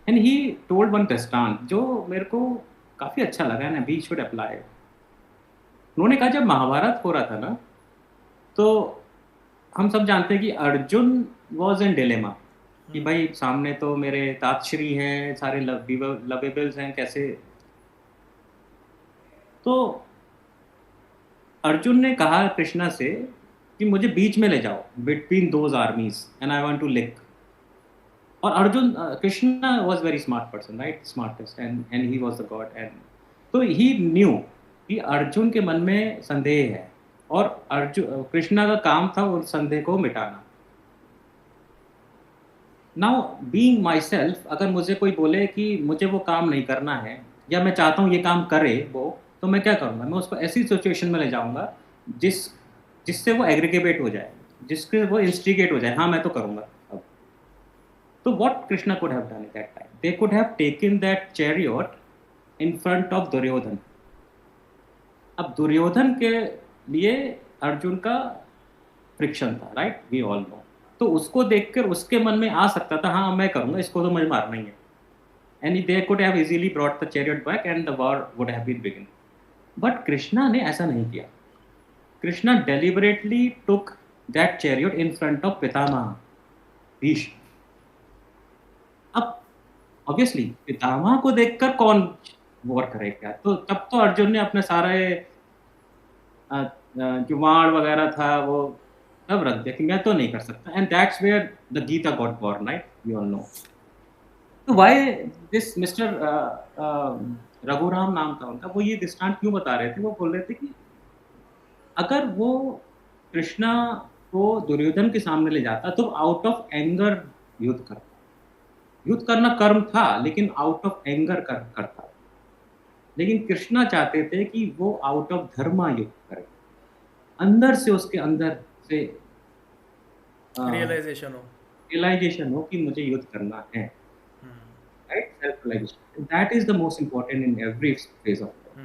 [SPEAKER 2] and he told one दृष्टांत जो मेरे को काफी अच्छा लगा ना, we should apply it. उन्होंने कहा जब महाभारत हो रहा था ना, तो हम सब जानते हैं कि अर्जुन was in dilemma, कि भाई सामने तो मेरे तातश्री हैं, सारे लवेबल्स हैं, कैसे। तो अर्जुन ने कहा कृष्णा से कि मुझे बीच में ले जाओ, between those armies, and I want to lick. और Arjun, Krishna was very smart person, right, smartest, and he was the god, and तो ही न्यू कि अर्जुन के मन में संदेह है, और अर्जुन, कृष्णा का काम था उस संदेह को मिटाना। नाउ बीइंग माई सेल्फ, अगर मुझे कोई बोले कि मुझे वो काम नहीं करना है, या मैं चाहता हूँ ये काम करे वो, तो मैं क्या करूँगा, मैं उसको ऐसी सिचुएशन में ले जाऊँगा जिससे वो एग्रीगेट हो जाए, जिसके वो इंस्टिगेट हो जाए, हाँ मैं तो करूँगा अब। तो what Krishna could have done at that time, they could have taken that chariot in front of Duryodhan. अब दुर्योधन के लिए अर्जुन का फ्रिक्शन था, राइट, वी ऑल नो। तो उसको देखकर उसके मन में आ सकता था, हाँ मैं करूँगा, इसको तो मुझे मारना ही है, and they could have easily brought the chariot back and the war would have been begin. But Krishna ने ऐसा नहीं किया। Krishna deliberately took that chariot in front of पितामह भीष्म। अब obviously पितामह को देखकर कौन वॉर करेगा, तो तब तो अर्जुन ने अपने सारे जो वाण वगैरह था वो सब रख दिया कि मैं तो नहीं कर सकता, and that's where the Gita got born, right, you all know. तो वाई दिस मिस्टर रघुराम नाम था उनका, वो ये दृष्टांत क्यों बता रहे थे, वो बोल रहे थे कि अगर वो कृष्णा को दुर्योधन के सामने ले जाता तो आउट ऑफ एंगर युद्ध करता। युद्ध करना कर्म था, लेकिन आउट ऑफ एंगर करता। लेकिन कृष्णा चाहते थे कि वो आउट ऑफ धर्म युद्ध करे, अंदर से, उसके अंदर से रियलाइजेशन हो कि मुझे युद्ध करना है, right, self realization, that is the most important in every phase of life,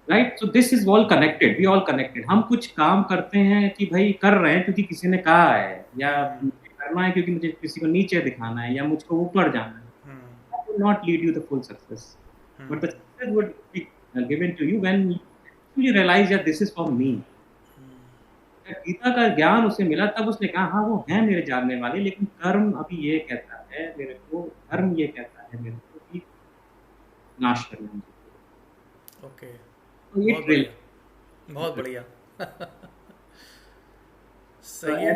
[SPEAKER 2] right. So this is all connected, we all connected. हम कुछ काम करते हैं कि भाई कर रहे हैं क्योंकि किसी ने कहा है, या करना है क्योंकि मुझे किसी को नीचे दिखाना है या मुझको ऊपर जाना है, that will not lead you to full success, but the success would be given to you when you realize that this is for me. Gita का ज्ञान उसे मिला, तब उसने कहा हाँ वो है मेरे जानने वाले, लेकिन कर्म अभी ये कहता है मेरे को, धर्म ये कहता है मेरे को कि नाश करना है।
[SPEAKER 1] ओके,
[SPEAKER 2] तो ये
[SPEAKER 1] बहुत बढ़िया सही है।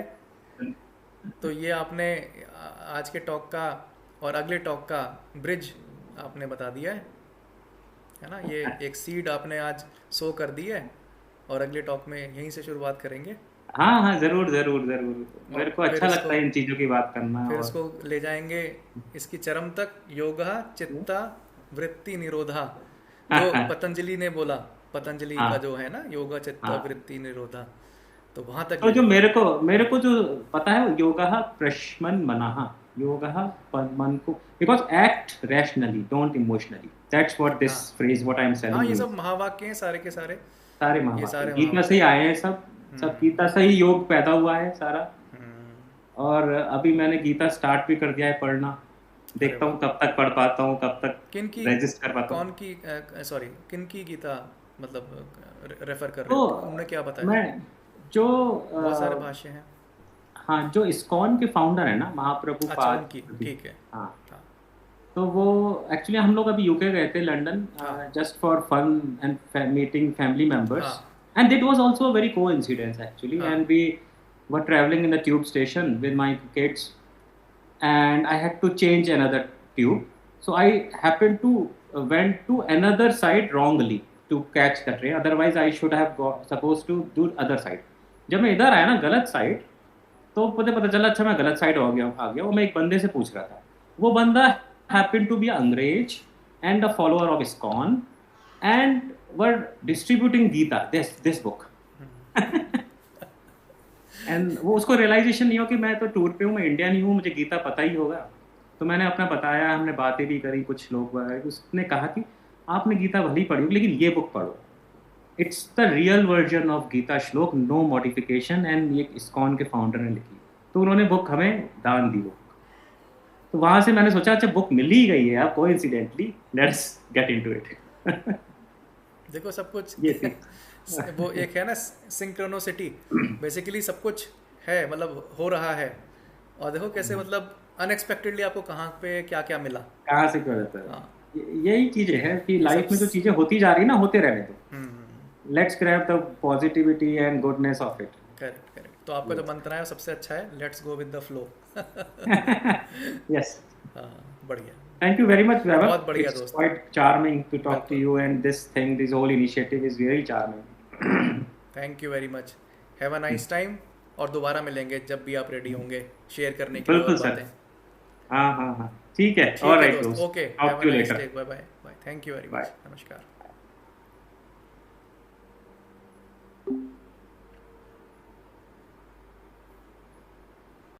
[SPEAKER 1] तो ये आपने आज के टॉक का और अगले टॉक का ब्रिज आपने बता दिया है ना, ये एक सीड आपने आज सो कर दी है, और अगले टॉक में यहीं से शुरुआत करेंगे।
[SPEAKER 2] हाँ हाँ जरूर जरूर जरूर, मेरे को अच्छा लगता है इन चीजों की बात करना।
[SPEAKER 1] फिर इसको ले जाएंगे इसकी चरम तक, योगा चित्ता वृत्ति निरोधा, जो पतंजलि ने बोला, पतंजलि का जो है ना, योगा चित्ता वृत्ति निरोधा, तो वहां तक
[SPEAKER 2] तो
[SPEAKER 1] ले
[SPEAKER 2] जो
[SPEAKER 1] जाओ।
[SPEAKER 2] मेरे को जो पता है वो योगः प्रशमन मनः, योगः मन को, because act rationally don't emotionally, that's what this
[SPEAKER 1] हाँ
[SPEAKER 2] फ्रेज व्हाट आई एम
[SPEAKER 1] हाँ,
[SPEAKER 2] सेलिंग
[SPEAKER 1] ये
[SPEAKER 2] यू।
[SPEAKER 1] सब महावाक्य हैं सारे के सारे।
[SPEAKER 2] सारे
[SPEAKER 1] ये
[SPEAKER 2] महावाक्य
[SPEAKER 1] सारे
[SPEAKER 2] गीता से
[SPEAKER 1] महावाक्य
[SPEAKER 2] ही
[SPEAKER 1] हैं।
[SPEAKER 2] आए हैं सब, सब
[SPEAKER 1] हम्म।
[SPEAKER 2] गीता से ही योग पैदा हुआ है सारा।
[SPEAKER 1] हम्म।
[SPEAKER 2] और अभी मैंने गीता स्टार्ट भी कर दिया है पढ़ना,
[SPEAKER 1] अरे
[SPEAKER 2] देखता
[SPEAKER 1] वाह।
[SPEAKER 2] हूँ कब तक पढ़ पाता हूँ, कब तक
[SPEAKER 1] किन की,
[SPEAKER 2] रेजिस्ट कर पाता हूँ।
[SPEAKER 1] कौन की, सॉरी, किन की गीता मतलब रेफर कर रहे
[SPEAKER 2] तो
[SPEAKER 1] हो, उन्होंने क्या बताया?
[SPEAKER 2] मैं जो
[SPEAKER 1] बहुत सारे भाष्य हैं।
[SPEAKER 2] हाँ, जो इस्कॉन के फाउंडर है ना, महाप्रभु
[SPEAKER 1] अच्छा,
[SPEAKER 2] पाद,
[SPEAKER 1] उनकी, ठीक है।
[SPEAKER 2] हाँ,
[SPEAKER 1] हाँ
[SPEAKER 2] तो वो एक्चुअली हम लोग अभी यूके गए थे, लंदन,
[SPEAKER 1] हाँ
[SPEAKER 2] just for fun and meeting family
[SPEAKER 1] हाँ
[SPEAKER 2] members, and it was also a very coincidence actually,
[SPEAKER 1] हाँ।
[SPEAKER 2] And we were travelling in the tube station with my kids, and I had to change another tube. So I happened to went to another side wrongly to catch the train. Otherwise, I should have supposed to do other side. जब मैं इधर आया ना गलत साइड, तो मुझे पता चला अच्छा मैं गलत साइड आ गया। वो मैं एक बंदे से पूछ रहा था, वो बंदा happened to be अंग्रेज and a follower of ISKCON and were distributing Gita, this book. And वो उसको रियलाइजेशन नहीं हो कि मैं तो टूर पे हूँ, मैं इंडिया नहीं हूँ, मुझे गीता पता ही होगा। तो मैंने अपना बताया, हमने बातें भी करी कुछ लोग वगैरह, उसने कहा कि आपने गीता भली पढ़ी होगी, लेकिन ये बुक पढ़ो, it's the real version of Gita श्लोक, नो मॉडिफिकेशन, एंड ये इस्कॉन के फाउंडर ने लिखी। तो उन्होंने बुक हमें दान दी वो। तो वहां से मैंने सोचा अच्छा बुक मिल ही गई है अब, coincidentally let's get into it.
[SPEAKER 1] देखो सब कुछ
[SPEAKER 2] ये थी।
[SPEAKER 1] वो एक है ना सिंक्रोनोसिटी, बेसिकली सब कुछ है, मतलब हो रहा है। और देखो कैसे मतलब अनएक्सपेक्टेडली आपको कहाँ पे क्या क्या मिला।
[SPEAKER 2] कहाँ से क्यों रहता
[SPEAKER 1] हाँ,
[SPEAKER 2] है, यही चीजें हैं कि
[SPEAKER 1] ये सब।
[SPEAKER 2] लाइफ में जो चीजें होती जा रही है ना, होते रहने दो,
[SPEAKER 1] hmm.
[SPEAKER 2] Let's grab the positivity and goodness of it.
[SPEAKER 1] Correct correct. तो आपका जो मंत्र है सबसे अच्छा है, let's go with the flow.
[SPEAKER 2] Yes,
[SPEAKER 1] हाँ, बढ़िया।
[SPEAKER 2] thank you very much Vaibhav,
[SPEAKER 1] बहुत बढ़िया
[SPEAKER 2] it's
[SPEAKER 1] दोस्त।
[SPEAKER 2] quite charming to talk to
[SPEAKER 1] बिल्कुल।
[SPEAKER 2] you, and this whole initiative is very charming.
[SPEAKER 1] Thank you very much. Have a nice time. और दोबारा मिलेंगे जब भी आप रेडी होंगे शेयर करने के लिए और
[SPEAKER 2] बिल्कुल सर,
[SPEAKER 1] बातें।
[SPEAKER 2] हाँ हाँ हाँ, ठीक है,
[SPEAKER 1] ठीक है
[SPEAKER 2] ऑलराइट
[SPEAKER 1] दोस्त,
[SPEAKER 2] दोस्त,
[SPEAKER 1] okay,
[SPEAKER 2] talk
[SPEAKER 1] have
[SPEAKER 2] to
[SPEAKER 1] a
[SPEAKER 2] you
[SPEAKER 1] nice
[SPEAKER 2] later,
[SPEAKER 1] day, bye bye bye, thank you very much,
[SPEAKER 2] bye.
[SPEAKER 1] नमस्कार।